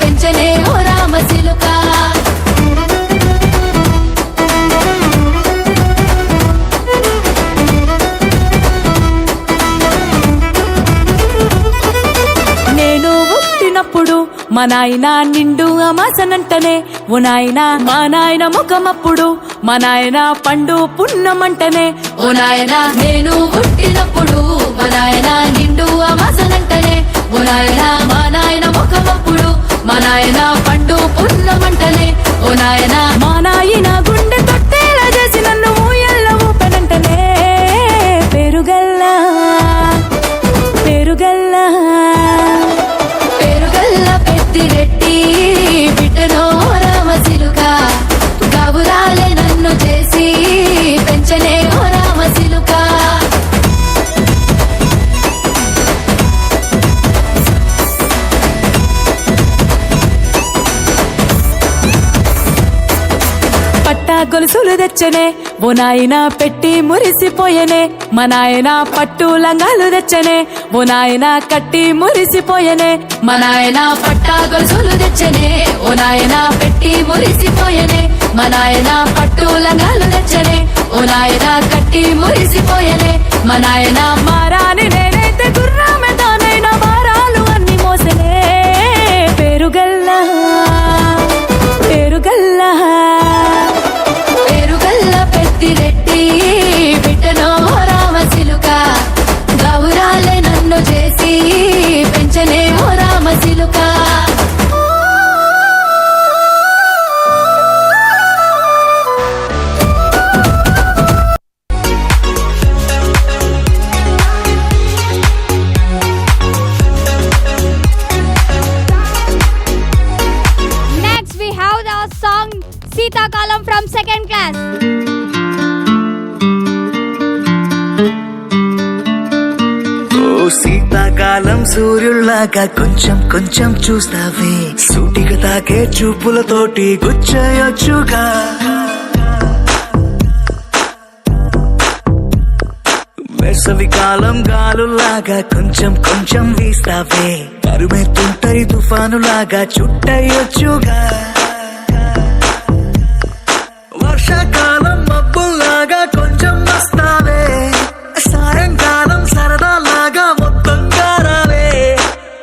పెంచనే ఓ రామసిలుక నేను పుట్టినప్పుడు మా నాయన నిండు అమాసనంటనే ఓ నాయన మా నాయన ముఖమప్పుడు మా నాయన పండు పున్నమంటనే ఓ నాయన నేను పుట్టినప్పుడు మా నాయన నిండు అమాసనంటనే ఓ నాయన మా నాయన ముఖమప్పుడు మా నాయన పండు పున్నమంటనే ఓ నాయన మా నాయన గుండె తొట్టేలా చేసి నన్ను ఊయల్ల ఊపెనంటనే పేరుగల్లా పేరుగల్లా పేరుగల్ల పెద్దిరెడ్డి బిడ్డను ఓ రామసిలుక గౌరాలే నన్ను చేసి పెంచనే ఓ రామసిలుక పట్టా గొలుసులు తెచ్చనే ఓ నాయన పెట్టి మురిసిపోయనే మా నాయన పట్టు లంగాలు తెచ్చనే ఓ నాయన కట్టి మురిసిపోయనే మా నాయన పట్టా గొలుసులు తెచ్చనే ఓ నాయన పెట్టి మురిసిపోయనే మా నాయన పట్టు లంగాలు తెచ్చనే ఓ నాయన కట్టి మురిసిపోయనే మా నాయన మారాని నేనైతే గుర్రామె దానైనా భారాలు అన్ని మోసనే పేరుగల్లా పేరుగల్లా పేరుగల్ల పెద్దిరెడ్డి బిడ్డను ఓ రామసిలుక గౌరాలే నన్ను చేసి పెంచనే ఓ రామసిలుక Next we have the song Sita Kalam from 2nd class. ఓ శీతాకాలం సూర్యుల్లాగా కొంచెం కొంచెం చూస్తావే సూటిగా తాకే చూపులతోటి గుచ్చయొచ్చుగా వేసవి కాలం గాలులాగా కొంచెం కొంచెం వీస్తావే తరుమెత్తుంటరి తుఫానులాగా చుట్టయొచ్చుగా వర్షాకాలం మబ్బుల్లాగా కొంచెం వస్తావే సాయంకాలం సరదాలాగా మొత్తంగా రావే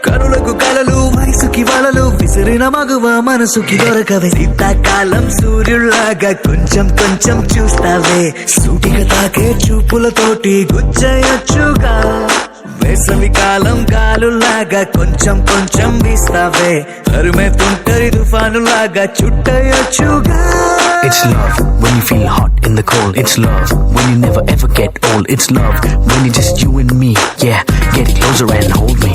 కనులకు కలలు వయసుకి వలలు విసిరిన మగువ మనసుకి దొరకవే శీతాకాలం సూర్యుల్లాగా కొంచెం కొంచెం చూస్తావే సూటిగా తాకే చూపులతోటి గుచ్చయొచ్చుగా వేసవి కాలం గాలులాగా కొంచెం కొంచెం వీస్తావే తరుమెత్తుంటరి తుఫానులాగా చుట్టయొచ్చుగా It's love when you feel hot in the cold. It's love when you never ever get old. It's love when it's just you and me. Yeah, get closer and hold me.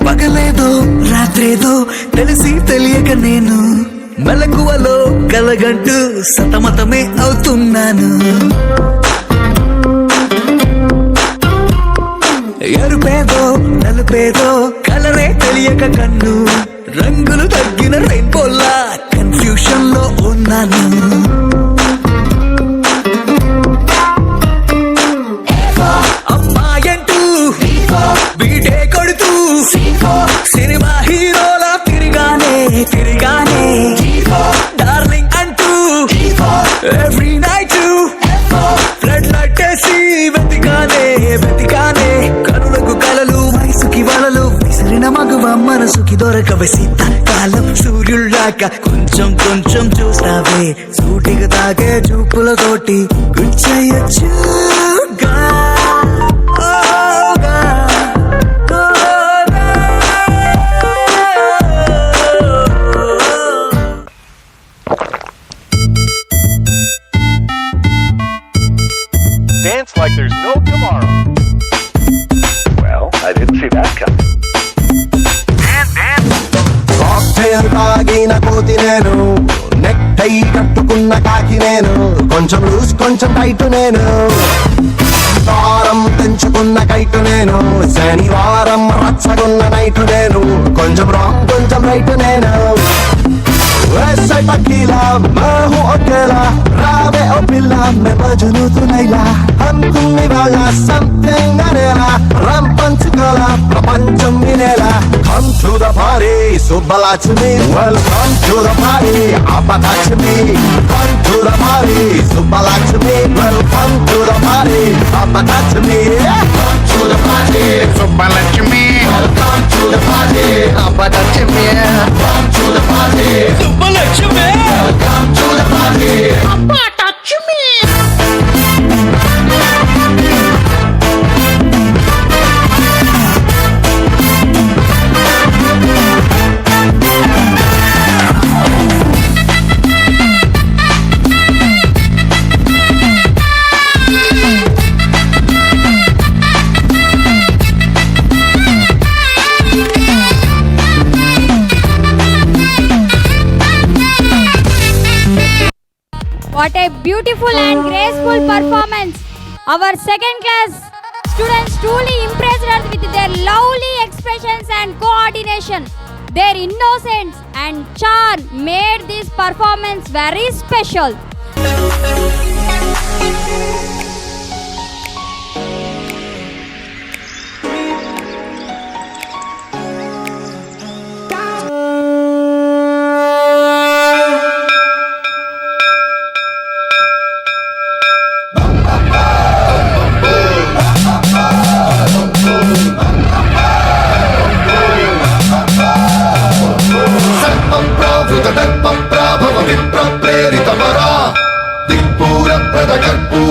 పగలేదో రాత్రేదో తెలిసి తెలియక నేను మెలకువలో కలగంటూ సతమతమే అవుతున్నాను ఎరుపేదో నలుపేదో కలరే తెలియక కన్ను రంగులు తగ్గిన రెయిన్బోలా confusion లో ఉన్నాను అమ్మాయంటూ బీటే కొడుతూ సినిమా హీరోలా తిరిగానే దొరకవే శీతాకాలం సూర్యుళ్ళాక కొంచెం కొంచెం చూస్తావే సూటిగా తాగే చూపులతోటి గుచ్చయ్యొచ్చుగా Dance like there's no tomorrow. Well, I didn't see that coming. Cocktail తాగిన కోతి నేను నెక్ టై కట్టుకున్న కాకి నేను కొంచెం లూజ్ కొంచెం టైట్ నేను వారం తెంచుకున్న కైటు నేను శనివారం రచ్చగున్న నైటు నేను కొంచెం రాంగ్ కొంచెం రైట్ నేను ऐसे टकीला मैं हूँ अकेला रावे ओ पिल्ला मैं मजनू तू नैला हम तुम निभाया something Narela ram Panchkula Prapancham विनेला come to the party Subbalakshmi welcome to the party Apatachmi come to the party Subbalakshmi welcome to the party Apatachmi come to the party Subbalakshmi welcome to the party Apatachmi come to the party Subbalakshmi welcome to the party Apatachmi What a beautiful and graceful performance. Our second class students truly impressed us with their lovely expressions and coordination. Their innocence and charm made this performance very special.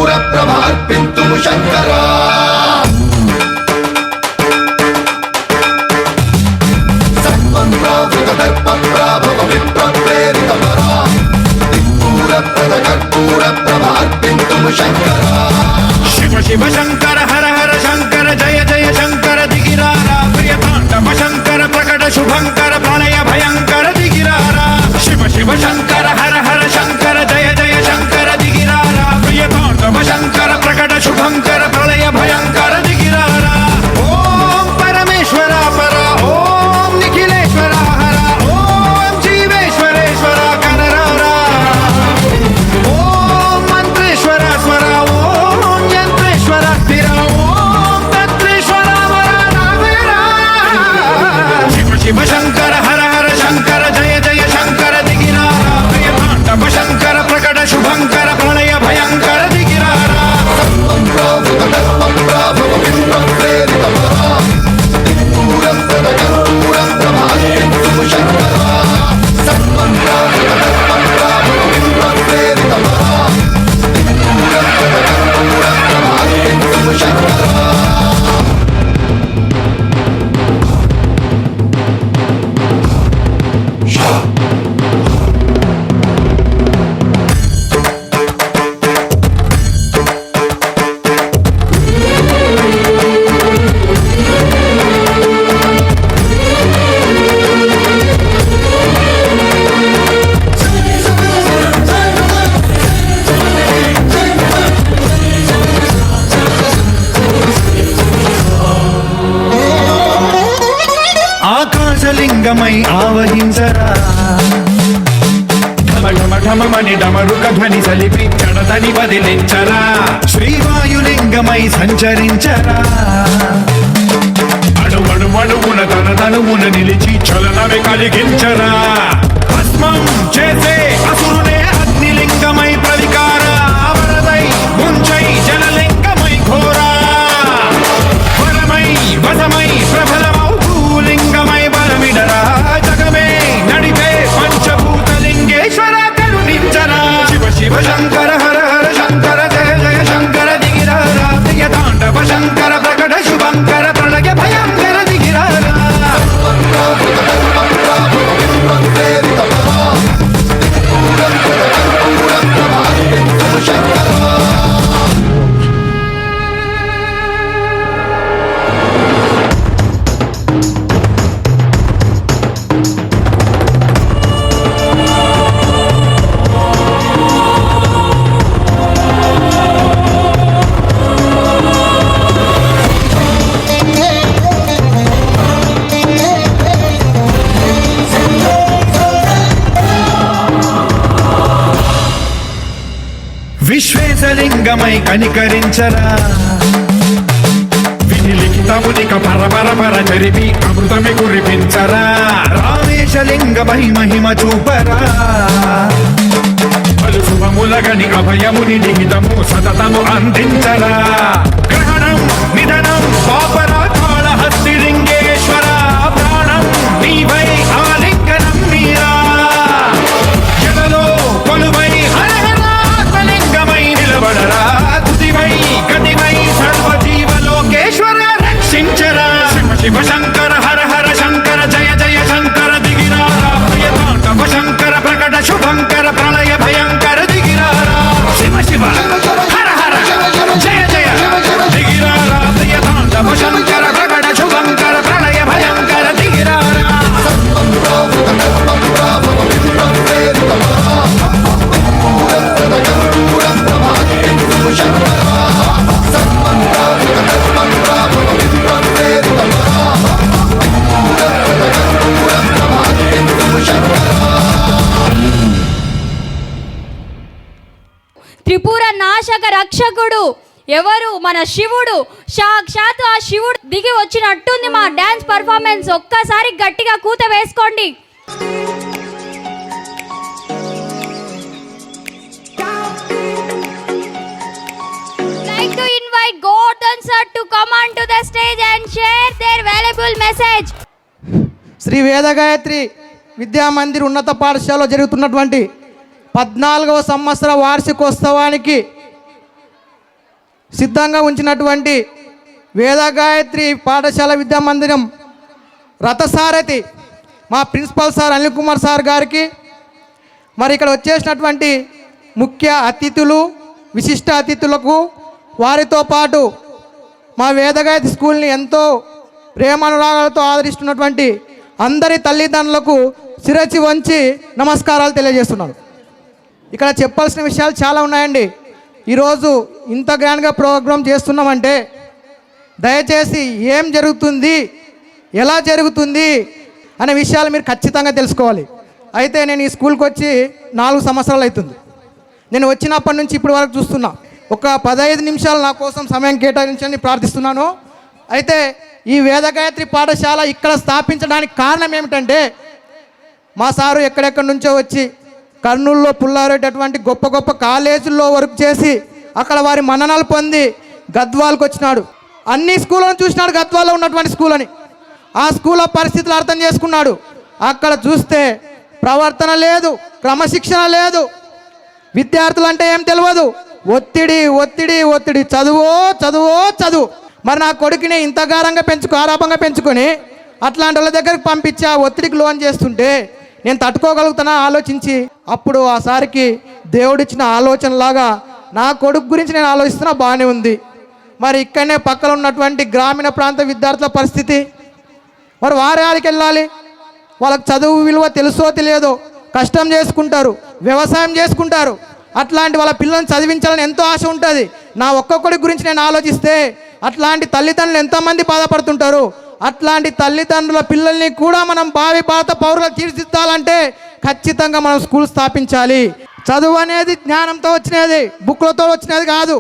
కర్పూరప్రభార్పింతుము శంకరా సర్వంప్రావృతదర్పప్రాభవ విప్రప్రేరితమరా దిక్పూరప్రద కర్పూరప్రభార్పింతుము శంకరా శివ శివ శంకర హర హర శంకర జయ జయ శంకర దిగిరారా ప్రియతాండవ శంకర ప్రకట శుభంకర ప్రళయ భయంకర దిగిరారా శివ శివ శంకర హర హర శంకర జయ జయ శంకర దిగిరారా ప్రియతాండవ శంకర ప్రకట శుభంకర ప్రళయ భయంకర దిగిరారా ఓం పరమేశ్వర పర ఓం నిఖిలేశ్వర హర ఓం జీవేశ్వరేశ్వర కనరారా ఓం మంత్రేశ్వర స్వర ఓం యంత్రేశ్వర స్థిర ఓం తంత్రేశ్వర శివ శివ శంకర హర హర శంకర జయ జయ శంకర దిగిరారా ప్రియతాండవ శంకర ప్రకట శుభంకర ప్రళయ భయంకర దిగిరారా ఆకాశలింగమై ఆవహించరా ఢమఢమఢమని డమరుక ధ్వని సలిపి చడదని వదిలించరా శ్రీవాయులింగమై సంచరించరా అణువణువున తన తనువున నిలిచి చలనమే కలిగించరా భస్మం చేసే అసురునే అగ్నిలింగమై ప్రవికార వరదై ముంచై జలలింగమై ఘోరా వరమై వసమై ప్రబలమౌ భూలింగమై బలమిడరా రమేశలింగమై కనికరించరా విధి లిఖితమునిక పరపర జరిపి అమృతమి కురిపించరా రామేశలింగమై మహిమ చూపరా పలు శుభములగని అభయముని నిహితము సతతము అందించరా గ్రహణం నిధనం పాపరా కాళహస్తి లింగేశ్వర ప్రాణం నీవై ఆలింగనం మీరా జగలో కొలువై హరహరాత్మలింగమై నిలబడరా తుదివై గతివై సర్వజీవలోకేశ్వర రక్షించరా శివ శివ శంకర హర హర శంకర జయ జయ శంకర దిగిరారా ప్రియతాండవ శంకర ప్రకట శుభంకర ప్రళయ భయంకర దిగిరారా శివ శివ హర హర జయ జయ దిగిరారా ప్రియతాండవ శంకర ప్రకట శుభంకర ప్రళయ భయంకర దిగిరారా త్రిపుర నాశక రక్షకుడు ఎవరు? మన శివుడు. సాక్షాత్తు ఆ శివుడు దిగి వచ్చినట్టుంది మా డాన్స్ పర్ఫార్మెన్స్. ఒక్కసారి గట్టిగా కూత వేసుకోండి. Like to invite Gordon sir to come onto the stage and share their valuable message. Shri Vedagayatri Vidya Mandir ఉన్నత పాఠశాలలో జరుగుతున్నటువంటి 14వ సంవత్సర వార్షికోత్సవానికి సిద్ధంగా ఉంచినటువంటి వేదగాయత్రి పాఠశాల విద్యా మందిరం రథసారథి మా principal sir Anil Kumar sir గారికి, మరి ఇక్కడ వచ్చేసినటువంటి ముఖ్య అతిథులు, విశిష్ట అతిథులకు, వారితో పాటు మా వేదగాయత్రి స్కూల్ని ఎంతో ప్రేమానురాగాలతో ఆదరిస్తున్నటువంటి అందరి తల్లిదండ్రులకు శిరచి వంచి నమస్కారాలు తెలియజేస్తున్నాను. ఇక్కడ చెప్పాల్సిన విషయాలు చాలా ఉన్నాయండి. ఈరోజు ఇంత గ్రాండ్గా ప్రోగ్రాం చేస్తున్నామంటే దయచేసి ఏం జరుగుతుంది, ఎలా జరుగుతుంది అనే విషయాలు మీరు ఖచ్చితంగా తెలుసుకోవాలి. అయితే నేను ఈ స్కూల్కి వచ్చి 4 సంవత్సరాలు అవుతుంది. నేను వచ్చినప్పటి నుంచి ఇప్పటి వరకు చూస్తున్నా. ఒక 15 నిమిషాలు నా కోసం సమయం కేటాయించని ప్రార్థిస్తున్నాను. అయితే ఈ వేదగాయత్రి పాఠశాల ఇక్కడ స్థాపించడానికి కారణం ఏమిటంటే, మా సారు ఎక్కడెక్కడి నుంచో వచ్చి కర్నూలులో పుల్లారేటటువంటి గొప్ప గొప్ప కాలేజీల్లో వర్క్ చేసి అక్కడ వారి మన్ననలు పొంది గద్వాలకు వచ్చినాడు. అన్ని స్కూళ్ళను చూసినాడు, గద్వాల్లో ఉన్నటువంటి స్కూల్ అని. ఆ స్కూల్ పరిస్థితులు అర్థం చేసుకున్నాడు. అక్కడ చూస్తే ప్రవర్తన లేదు, క్రమశిక్షణ లేదు, విద్యార్థులు అంటే ఏం తెలియదు, ఒత్తిడి ఒత్తిడి ఒత్తిడి, చదువో చదువో చదువు. మరి నా కొడుకుని ఇంత ఆరాపంగా పెంచుకొని అట్లాంటి వాళ్ళ దగ్గరికి పంపించి ఆ ఒత్తిడికి లోన్ చేస్తుంటే నేను తట్టుకోగలుగుతానా ఆలోచించి, అప్పుడు ఆ సారికి దేవుడిచ్చిన ఆలోచనలాగా నా కొడుకు గురించి నేను ఆలోచిస్తున్నా, బాగానే ఉంది. మరి ఇక్కడనే పక్కన ఉన్నటువంటి గ్రామీణ ప్రాంత విద్యార్థుల పరిస్థితి, మరి వారి ఆడికి వెళ్ళాలి. వాళ్ళకి చదువు విలువ తెలుసో తెలియదో, కష్టం చేసుకుంటారు, వ్యవసాయం చేసుకుంటారు. అట్లాంటి వాళ్ళ పిల్లల్ని చదివించాలని ఎంతో ఆశ ఉంటుంది. నా ఒక్కొక్కడి గురించి నేను ఆలోచిస్తే అట్లాంటి తల్లిదండ్రులు ఎంతోమంది బాధపడుతుంటారు. అట్లాంటి తల్లిదండ్రుల పిల్లల్ని కూడా మనం భావి భారత పౌరులు తీర్చిదిద్దాలంటే ఖచ్చితంగా మనం స్కూల్ స్థాపించాలి. చదువు అనేది జ్ఞానంతో వచ్చినది, బుక్లతో వచ్చినది కాదు.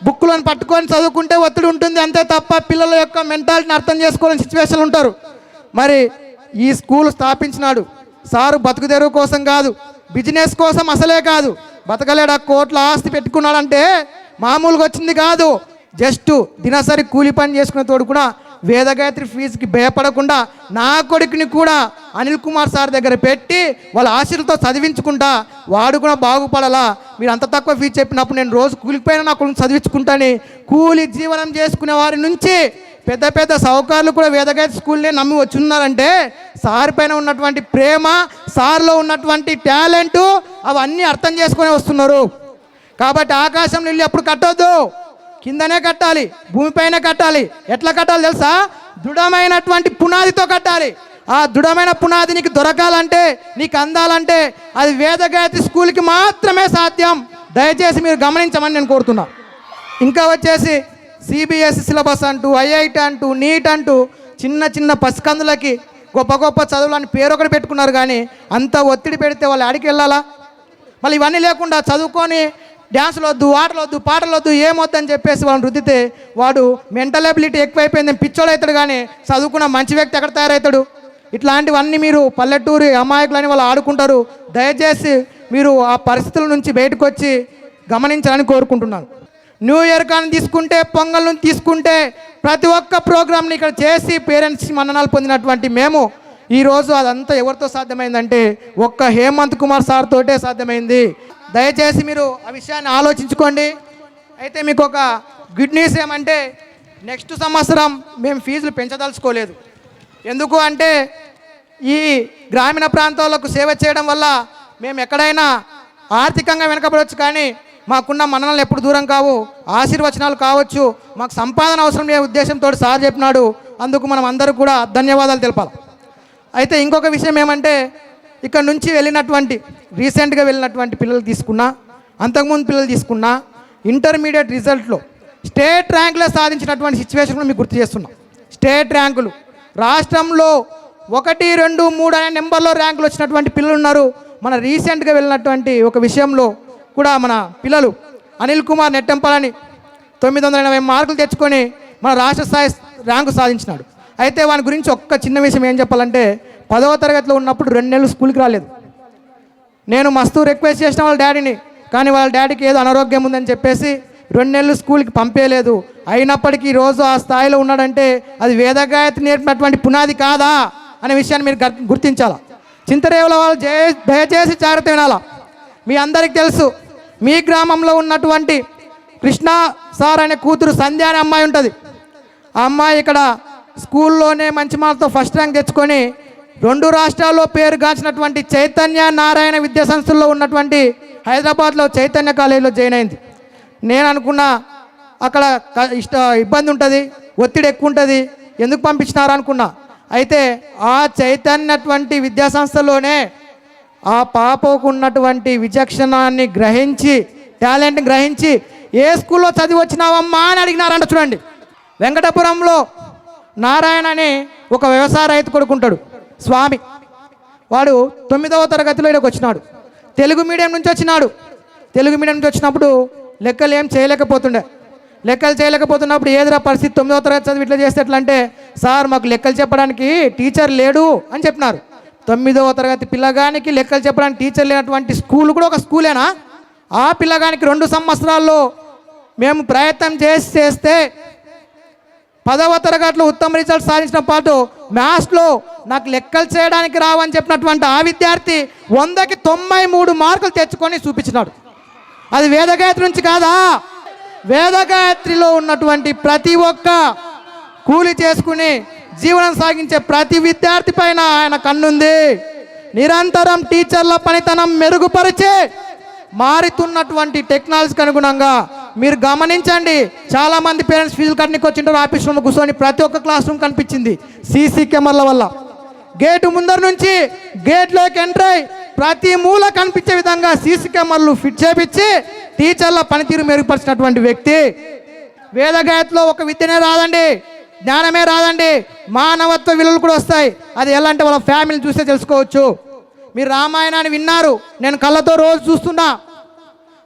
బుక్లను పట్టుకొని చదువుకుంటే ఒత్తిడి ఉంటుంది అంతే తప్ప పిల్లల యొక్క మెంటాలిటీని అర్థం చేసుకోవాలని సిచ్యువేషన్లు ఉంటారు. మరి ఈ స్కూల్ స్థాపించినాడు సారు బతుకు తెరువు కోసం కాదు, బిజినెస్ కోసం అసలే కాదు. బతకలేడు, 1 కోట్ల ఆస్తి పెట్టుకున్నాడంటే మామూలుగా వచ్చింది కాదు. జస్ట్ దినసరి కూలి పని చేసుకునే తోడు కూడా వేదగాయత్రి ఫీజుకి భయపడకుండా నా కొడుకుని కూడా అనిల్ కుమార్ సార్ దగ్గర పెట్టి వాళ్ళ ఆశలతో చదివించుకుంటా వాడు కూడా బాగుపడాలా. మీరు అంత తక్కువ ఫీజు చెప్పినప్పుడు నేను రోజు కూలిపోయినా నా కొడుకు చదివించుకుంటాని కూలి జీవనం చేసుకునే వారి నుంచి పెద్ద పెద్ద సౌకర్యాలు కూడా వేదగాయత్రి స్కూల్నే నమ్మి వచ్చున్నారంటే సార్ పైన ఉన్నటువంటి ప్రేమ, సార్లో ఉన్నటువంటి టాలెంటు అవన్నీ అర్థం చేసుకొని వస్తున్నారు. కాబట్టి ఆకాశంలో ఇల్లు ఎప్పుడు కట్టొద్దు, కిందనే కట్టాలి, భూమిపైన కట్టాలి. ఎట్లా కట్టాలి తెలుసా? దృఢమైనటువంటి పునాదితో కట్టాలి. ఆ దృఢమైన పునాది నీకు దొరకాలంటే, నీకు అందాలంటే అది వేదగాయత్రి స్కూల్కి మాత్రమే సాధ్యం. దయచేసి మీరు గమనించమని నేను కోరుతున్నా. ఇంకా వచ్చేసి సిబిఎస్ఈ సిలబస్ అంటూ, ఐఐటి అంటూ, నీట్ అంటూ చిన్న చిన్న పసికందులకి గొప్ప గొప్ప చదువులు అని పేరు ఒకటి పెట్టుకున్నారు. కానీ అంత ఒత్తిడి పెడితే వాళ్ళు ఆడికి వెళ్ళాలా? మళ్ళీ ఇవన్నీ లేకుండా చదువుకొని డ్యాన్సులు వద్దు, ఆటలు వద్దు, పాటలు వద్దు, ఏమొద్దు అని చెప్పేసి వాళ్ళని రుద్దితే వాడు మెంటల్ ఎబిలిటీ ఎక్కువైపోయింది, పిచ్చోడు అవుతాడు. కానీ చదువుకున్న మంచి వ్యక్తి ఎక్కడ తయారవుతాడు? ఇట్లాంటివన్నీ మీరు పల్లెటూరి అమాయకులని వాళ్ళు ఆడుకుంటారు. దయచేసి మీరు ఆ పరిస్థితుల నుంచి బయటకు వచ్చి గమనించాలని కోరుకుంటున్నాను. న్యూ ఇయర్ కానీ తీసుకుంటే, పొంగల్ నుంచి తీసుకుంటే, ప్రతి ఒక్క ప్రోగ్రామ్ని ఇక్కడ చేసి పేరెంట్స్ మన్ననాలు పొందినటువంటి మేము ఈరోజు అదంతా ఎవరితో సాధ్యమైందంటే ఒక్క హేమంత్ కుమార్ సార్ తోటే సాధ్యమైంది. దయచేసి మీరు ఆ విషయాన్ని ఆలోచించుకోండి. అయితే మీకు ఒక గుడ్ న్యూస్ ఏమంటే నెక్స్ట్ సంవత్సరం మేము ఫీజులు పెంచదలుచుకోలేదు. ఎందుకు అంటే ఈ గ్రామీణ ప్రాంతాలకు సేవ చేయడం వల్ల మేము ఎక్కడైనా ఆర్థికంగా వెనకబడవచ్చు, కానీ మాకున్న మన్ననలు ఎప్పుడు దూరం కావు, ఆశీర్వచనాలు కావచ్చు. మాకు సంపాదన అవసరం లేని ఉద్దేశంతో సార్ చెప్పినాడు. అందుకు మనం అందరూ కూడా ధన్యవాదాలు తెలపాలి. అయితే ఇంకొక విషయం ఏమంటే ఇక్కడ నుంచి వెళ్ళినటువంటి రీసెంట్గా వెళ్ళినటువంటి పిల్లలు తీసుకున్నా, అంతకుముందు పిల్లలు తీసుకున్నా, ఇంటర్మీడియట్ రిజల్ట్లో స్టేట్ ర్యాంకులే సాధించినటువంటి సిచ్యువేషన్ మీకు గుర్తు చేస్తున్నాం. స్టేట్ ర్యాంకులు రాష్ట్రంలో 1, 2, 3 అనే నెంబర్లో ర్యాంకులు వచ్చినటువంటి పిల్లలు ఉన్నారు. మన రీసెంట్గా వెళ్ళినటువంటి ఒక విషయంలో కూడా మన పిల్లలు అనిల్ కుమార్ నెట్టంపాలని 980 మార్కులు తెచ్చుకొని మన రాష్ట్ర స్థాయి ర్యాంకు సాధించినాడు. అయితే వాని గురించి ఒక్క చిన్న విషయం ఏం చెప్పాలంటే 10వ తరగతిలో ఉన్నప్పుడు 2 నెలలు స్కూల్కి రాలేదు. నేను మస్తు రిక్వెస్ట్ చేసిన వాళ్ళ డాడీని, కానీ వాళ్ళ డాడీకి ఏదో అనారోగ్యం ఉందని చెప్పేసి 2 నెలలు స్కూల్కి పంపేయలేదు. అయినప్పటికీ ఈరోజు ఆ స్థాయిలో ఉన్నాడంటే అది వేదగాయత్రి నేర్పినటువంటి పునాది కాదా అనే విషయాన్ని మీరు గుర్తించాలా. చింతరేవుల వాళ్ళు దయచేసి జాగ్రత్త వినాలా. మీ అందరికీ తెలుసు, మీ గ్రామంలో ఉన్నటువంటి కృష్ణ సార్ అనే కూతురు సంధ్య అనే అమ్మాయి ఉంటుంది. ఆ అమ్మాయి ఇక్కడ స్కూల్లోనే మంచి మార్కులతో ఫస్ట్ ర్యాంక్ తెచ్చుకొని 2 రాష్ట్రాల్లో పేరుగాంచినటువంటి చైతన్య నారాయణ విద్యా సంస్థల్లో ఉన్నటువంటి హైదరాబాద్లో చైతన్య కాలేజీలో జాయిన్ అయింది. నేను అనుకున్నా అక్కడ ఇబ్బంది ఉంటుంది, ఒత్తిడి ఎక్కువ ఉంటుంది, ఎందుకు పంపించినారు అనుకున్నా. అయితే ఆ చైతన్యటువంటి విద్యా సంస్థలోనే ఆ పాపకు ఉన్నటువంటి విచక్షణాన్ని గ్రహించి, టాలెంట్ని గ్రహించి ఏ స్కూల్లో చదివి వచ్చినావమ్మా అని అడిగినారంట. చూడండి, వెంకటపురంలో నారాయణ అని ఒక వ్యవసాయ రైతు కొడుకుంటాడు స్వామి. వాడు 9వ తరగతిలో ఇక్కడికి వచ్చినాడు. తెలుగు మీడియం నుంచి వచ్చినాడు. తెలుగు మీడియం నుంచి వచ్చినప్పుడు లెక్కలు ఏం చేయలేకపోతుండే. లెక్కలు చేయలేకపోతున్నప్పుడు ఏదిరా పరిస్థితి, 9వ తరగతి చదివి ఇట్లా చేస్తే ఎట్లా అంటే, సార్ మాకు లెక్కలు చెప్పడానికి టీచర్ లేడు అని చెప్పినారు. 9వ తరగతి పిల్లగానికి లెక్కలు చెప్పడానికి టీచర్ లేనటువంటి స్కూల్ కూడా ఒక స్కూలేనా? ఆ పిల్లగానికి 2 సంవత్సరాల్లో మేము ప్రయత్నం చేస్తే 10వ తరగతిలో ఉత్తమ రిజల్ట్ సాధించిన పాటు మ్యాథ్స్లో నాకు లెక్కలు చేయడానికి రావని చెప్పినటువంటి ఆ విద్యార్థి 100కి 93 మార్కులు తెచ్చుకొని చూపించినాడు. అది వేదగాయత్రి నుంచి కాదా? వేదగాయత్రిలో ఉన్నటువంటి ప్రతి ఒక్క కూలి చేసుకుని జీవనం సాగించే ప్రతి విద్యార్థి పైన ఆయన కన్నుంది. నిరంతరం టీచర్ల పనితనం మెరుగుపరిచే మారుతున్నటువంటి టెక్నాలజీకి అనుగుణంగా మీరు గమనించండి. చాలామంది పేరెంట్స్ ఫీజులు కట్టడానికి వచ్చింటారు, ఆఫీస్ రూమ్ కూర్చొని ప్రతి ఒక్క క్లాస్ రూమ్ కనిపించింది సీసీ కెమెరాల వల్ల. గేటు ముందర నుంచి గేట్లోకి ఎంటర్ అయ్యి ప్రతి మూల కనిపించే విధంగా సీసీ కెమెరాలు ఫిట్ చేపించి టీచర్ల పనితీరు మెరుగుపరిచినటువంటి వ్యక్తి. వేదగాయత్రిలో ఒక విద్యనే రాదండి, జ్ఞానమే రాదండి, మానవత్వ విలువలు కూడా వస్తాయి. అది ఎలా అంటే వాళ్ళ ఫ్యామిలీని చూస్తే తెలుసుకోవచ్చు. మీరు రామాయణాన్ని విన్నారు, నేను కళ్ళతో రోజు చూస్తున్నా.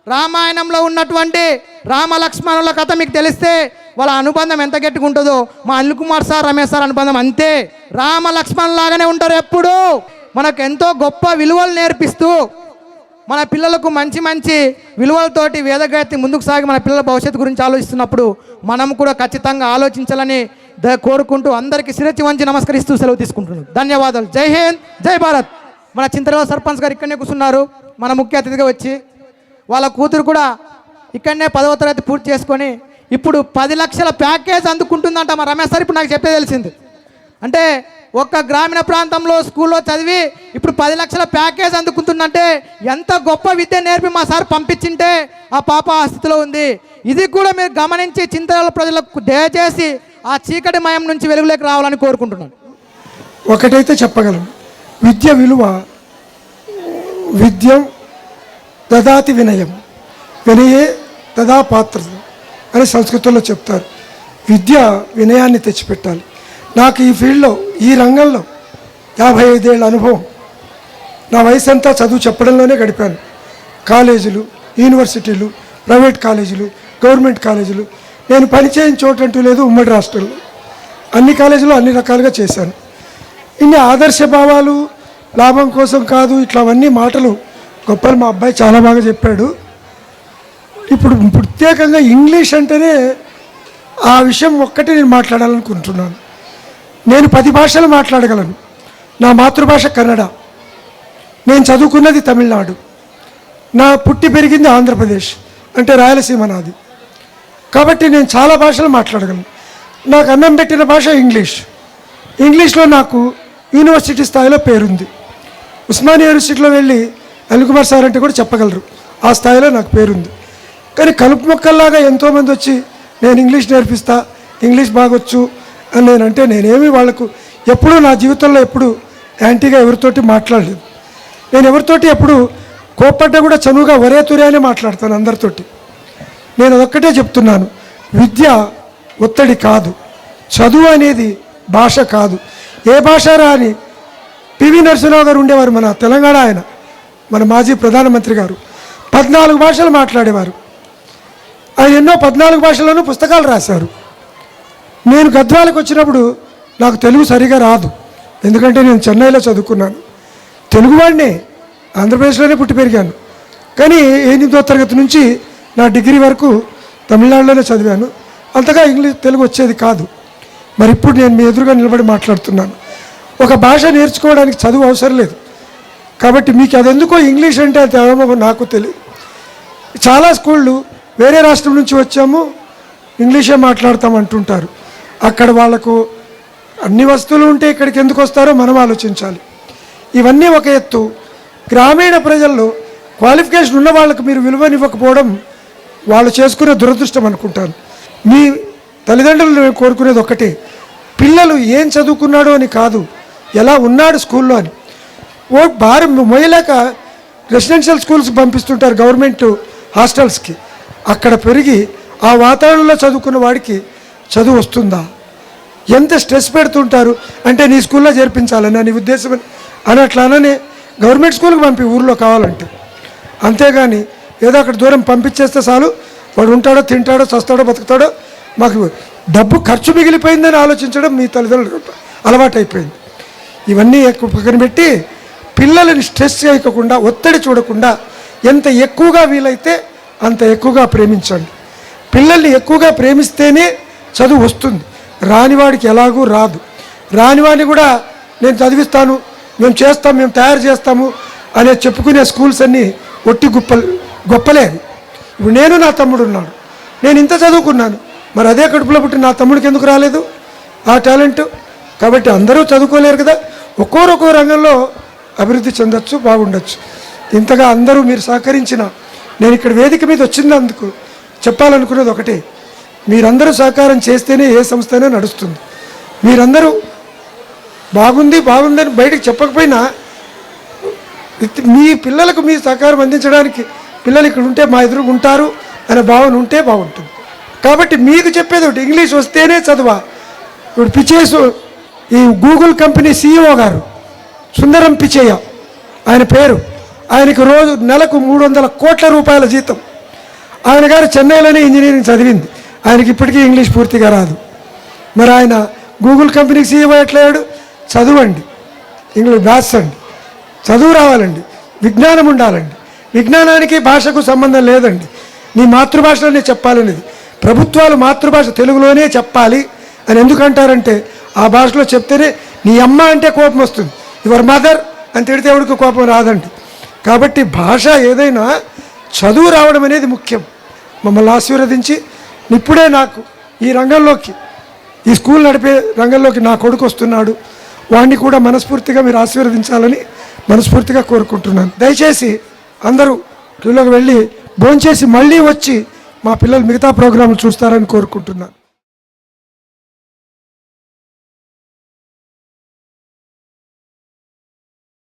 రామాయణంలో ఉన్నటువంటి రామ లక్ష్మణుల కథ మీకు తెలిస్తే వాళ్ళ అనుబంధం ఎంత గట్టిగా ఉంటుందో మా అనిల్ కుమార్ సార్, రమేష్ సార్ అనుబంధం అంతే. రామ లక్ష్మణ్ లాగానే ఉంటారు ఎప్పుడు. మనకు ఎంతో గొప్ప విలువలు నేర్పిస్తూ మన పిల్లలకు మంచి మంచి విలువలతోటి వేదగాయత్రి ముందుకు సాగి మన పిల్లల భవిష్యత్తు గురించి ఆలోచిస్తున్నప్పుడు మనం కూడా ఖచ్చితంగా ఆలోచించాలని కోరుకుంటూ అందరికీ శిరచి వంచి నమస్కరిస్తూ సెలవు తీసుకుంటున్నాను. ధన్యవాదాలు. జై హింద్, జై భారత్. మన చింతరేవ సర్పంచ్ గారు ఇక్కడనే కూర్చున్నారు, మన ముఖ్య అతిథిగా వచ్చి. వాళ్ళ కూతురు కూడా ఇక్కడనే 10వ తరగతి పూర్తి చేసుకొని ఇప్పుడు 10 లక్షల ప్యాకేజ్ అందుకుంటుందంట మా రమేష్ సార్. ఇప్పుడు నాకు చెప్పే తెలిసింది. అంటే ఒక్క గ్రామీణ ప్రాంతంలో స్కూల్లో చదివి ఇప్పుడు 10 లక్షల ప్యాకేజ్ అందుకుంటుందంటే ఎంత గొప్ప విద్య నేర్పి మా సార్ పంపించింటే ఆ పాప ఆ స్థితిలో ఉంది. ఇది కూడా మీరు గమనించి చింతల ప్రజలకు దయచేసి ఆ చీకటి మయం నుంచి వెలుగులోకి రావాలని కోరుకుంటున్నాను. ఒకటైతే చెప్పగలం, విద్య విలువ విద్యం దదాతి వినయం, వినయే దదా పాత్ర అని సంస్కృతంలో చెప్తారు. విద్య వినయాన్ని తెచ్చిపెట్టాలి. నాకు ఈ ఫీల్డ్లో, ఈ రంగంలో 55 ఏళ్ళ అనుభవం. నా వయసు అంతా చదువు చెప్పడంలోనే గడిపాను. కాలేజీలు, యూనివర్సిటీలు, ప్రైవేట్ కాలేజీలు, గవర్నమెంట్ కాలేజీలు. నేను పనిచేయని చోటు అంటూ లేదు ఉమ్మడి రాష్ట్రంలో. అన్ని కాలేజీలు అన్ని రకాలుగా చేశాను. ఇన్ని ఆదర్శ భావాలు, లాభం కోసం కాదు, ఇట్లా అవన్నీ మాటలు గొప్పలు మా అబ్బాయి చాలా బాగా చెప్పాడు. ఇప్పుడు ప్రత్యేకంగా ఇంగ్లీష్ అంటేనే ఆ విషయం ఒక్కటి నేను మాట్లాడాలనుకుంటున్నాను. నేను 10 భాషలు మాట్లాడగలను. నా మాతృభాష కన్నడ, నేను చదువుకున్నది తమిళనాడు, నా పుట్టి పెరిగింది ఆంధ్రప్రదేశ్, అంటే రాయలసీమ నాది. కాబట్టి నేను చాలా భాషలు మాట్లాడగలను. నాకు అన్నం పెట్టిన భాష ఇంగ్లీష్. ఇంగ్లీష్లో నాకు యూనివర్సిటీ స్థాయిలో పేరుంది. ఉస్మానియా యూనివర్సిటీలో వెళ్ళి అనిల్ కుమార్ సార్ అంటే కూడా చెప్పగలరు, ఆ స్థాయిలో నాకు పేరుంది. కానీ కలుపు మొక్కల్లాగా ఎంతోమంది వచ్చి నేను ఇంగ్లీష్ నేర్పిస్తా, ఇంగ్లీష్ బాగొచ్చు అని నేనంటే నేనేమి వాళ్లకు ఎప్పుడూ నా జీవితంలో ఎప్పుడు యాంటీగా ఎవరితోటి మాట్లాడలేదు. నేను ఎవరితోటి ఎప్పుడు కోప్పడ్డా కూడా చనువుగా ఒరే తురే మాట్లాడతాను అందరితోటి. నేను అదొక్కటే చెప్తున్నాను, విద్య ఒత్తిడి కాదు, చదువు అనేది భాష కాదు. ఏ భాష రాని పివి నరసింహరావు గారు ఉండేవారు, మన తెలంగాణ ఆయన, మన మాజీ ప్రధానమంత్రి గారు. 14 భాషలు మాట్లాడేవారు. ఆయన ఎన్నో 14 భాషల్లోనూ పుస్తకాలు రాశారు. నేను గద్వాలకు వచ్చినప్పుడు నాకు తెలుగు సరిగా రాదు, ఎందుకంటే నేను చెన్నైలో చదువుకున్నాను. తెలుగువాడినే, ఆంధ్రప్రదేశ్లోనే పుట్టి పెరిగాను. కానీ 8వ తరగతి నుంచి నా డిగ్రీ వరకు తమిళనాడులోనే చదివాను. అంతగా తెలుగు వచ్చేది కాదు. మరి ఇప్పుడు నేను మీ ఎదురుగా నిలబడి మాట్లాడుతున్నాను. ఒక భాష నేర్చుకోవడానికి చదువు అవసరం లేదు. కాబట్టి మీకు అదెందుకో ఇంగ్లీష్ అంటే అది నాకు తెలియదు. చాలా స్కూళ్ళు వేరే రాష్ట్రం నుంచి వచ్చాము ఇంగ్లీషే మాట్లాడతాం అంటుంటారు. అక్కడ వాళ్ళకు అన్ని వస్తువులు ఉంటే ఇక్కడికి ఎందుకు వస్తారో మనం ఆలోచించాలి. ఇవన్నీ ఒక ఎత్తు. గ్రామీణ ప్రజల్లో క్వాలిఫికేషన్ ఉన్న వాళ్ళకు మీరు విలువనివ్వకపోవడం వాళ్ళు చేసుకునే దురదృష్టం అనుకుంటాను. మీ తల్లిదండ్రులు కోరుకునేది ఒక్కటే, పిల్లలు ఏం చదువుకున్నాడో అని కాదు, ఎలా ఉన్నాడు స్కూల్లో అని. భారం మొయ్యలేక రెసిడెన్షియల్ స్కూల్స్కి పంపిస్తుంటారు, గవర్నమెంట్ హాస్టల్స్కి. అక్కడ పెరిగి ఆ వాతావరణంలో చదువుకున్న వాడికి చదువు వస్తుందా? ఎంత స్ట్రెస్ పెడుతుంటారు అంటే నీ స్కూల్లో చేర్పించాలని నీ ఉద్దేశం అని అట్లానే గవర్నమెంట్ స్కూల్కి పంపి ఊళ్ళో కావాలంటే. అంతేగాని ఏదో అక్కడ దూరం పంపించేస్తే చాలు, వాడు ఉంటాడో తింటాడో చస్తాడో బతుకుతాడో, మాకు డబ్బు ఖర్చు మిగిలిపోయిందని ఆలోచించడం మీ తల్లిదండ్రులు అలవాటు అయిపోయింది. ఇవన్నీ పక్కన పెట్టి పిల్లలని స్ట్రెస్ చేయకుండా, ఒత్తిడి చూడకుండా ఎంత ఎక్కువగా వీలైతే అంత ఎక్కువగా ప్రేమించండి. పిల్లల్ని ఎక్కువగా ప్రేమిస్తేనే చదువు వస్తుంది. రానివాడికి ఎలాగూ రాదు. రానివాడిని కూడా నేను చదివిస్తాను, మేము చేస్తాం, మేము తయారు చేస్తాము అనే చెప్పుకునే స్కూల్స్ అన్నీ ఒట్టి గొప్పలే. ఇప్పుడు నేను నా తమ్ముడు ఉన్నాడు, నేను ఇంత చదువుకున్నాను, మరి అదే కడుపులో పుట్టి నా తమ్ముడికి ఎందుకు రాలేదు ఆ టాలెంట్? కాబట్టి అందరూ చదువుకోలేరు కదా, ఒక్కో రంగంలో అభివృద్ధి చెందొచ్చు, బాగుండొచ్చు. ఇంతగా అందరూ మీరు సహకరించిన నేను ఇక్కడ వేదిక మీద వచ్చినందుకు చెప్పాలనుకున్నది ఒకటే, మీరందరూ సహకారం చేస్తేనే ఏ సంస్థ అయినా నడుస్తుంది. మీరందరూ బాగుందని బయటకు చెప్పకపోయినా మీ పిల్లలకు మీ సహకారం అందించడానికి పిల్లలు ఇక్కడ ఉంటే మా ఎదురు ఉంటారు అనే భావన ఉంటే బాగుంటుంది. కాబట్టి మీకు చెప్పేది ఒకటి, ఇంగ్లీష్ వస్తేనే చదువా. ఇప్పుడు పిచేసు, ఈ గూగుల్ కంపెనీ CEO గారు సుందరం పిచయ్య ఆయన పేరు, ఆయనకు నెలకు 300 కోట్ల రూపాయల జీతం. ఆయన గారు చెన్నైలోనే ఇంజనీరింగ్ చదివింది, ఆయనకి ఇప్పటికీ ఇంగ్లీష్ పూర్తిగా రాదు. మరి ఆయన గూగుల్ కంపెనీకి CEO ఎట్లయ్యాడు? చదువండి, ఇంగ్లీష్ మ్యాథ్స్ అండి, చదువు రావాలండి, విజ్ఞానం ఉండాలండి. విజ్ఞానానికి భాషకు సంబంధం లేదండి, నీ మాతృభాషలోనే చెప్పాలనేది. ప్రభుత్వాలు మాతృభాష తెలుగులోనే చెప్పాలి అని ఎందుకంటారంటే ఆ భాషలో చెప్తేనే నీ అమ్మ అంటే కోపం వస్తుంది, యువర్ మదర్ అని తిడితే ఎవరికి కోపం రాదండి. కాబట్టి భాష ఏదైనా చదువు రావడం అనేది ముఖ్యం. మమ్మల్ని ఆశీర్వదించి ఇప్పుడే నాకు ఈ రంగంలోకి, ఈ స్కూల్ నడిపే రంగంలోకి నా కొడుకు వస్తున్నాడు, వాడిని కూడా మనస్ఫూర్తిగా మీరు ఆశీర్వదించాలని మనస్ఫూర్తిగా కోరుకుంటున్నాను. దయచేసి అందరూ టీలోకి వెళ్ళి భోంచేసి మళ్ళీ వచ్చి మా పిల్లలు మిగతా ప్రోగ్రాంలు చూస్తారని కోరుకుంటున్నాను.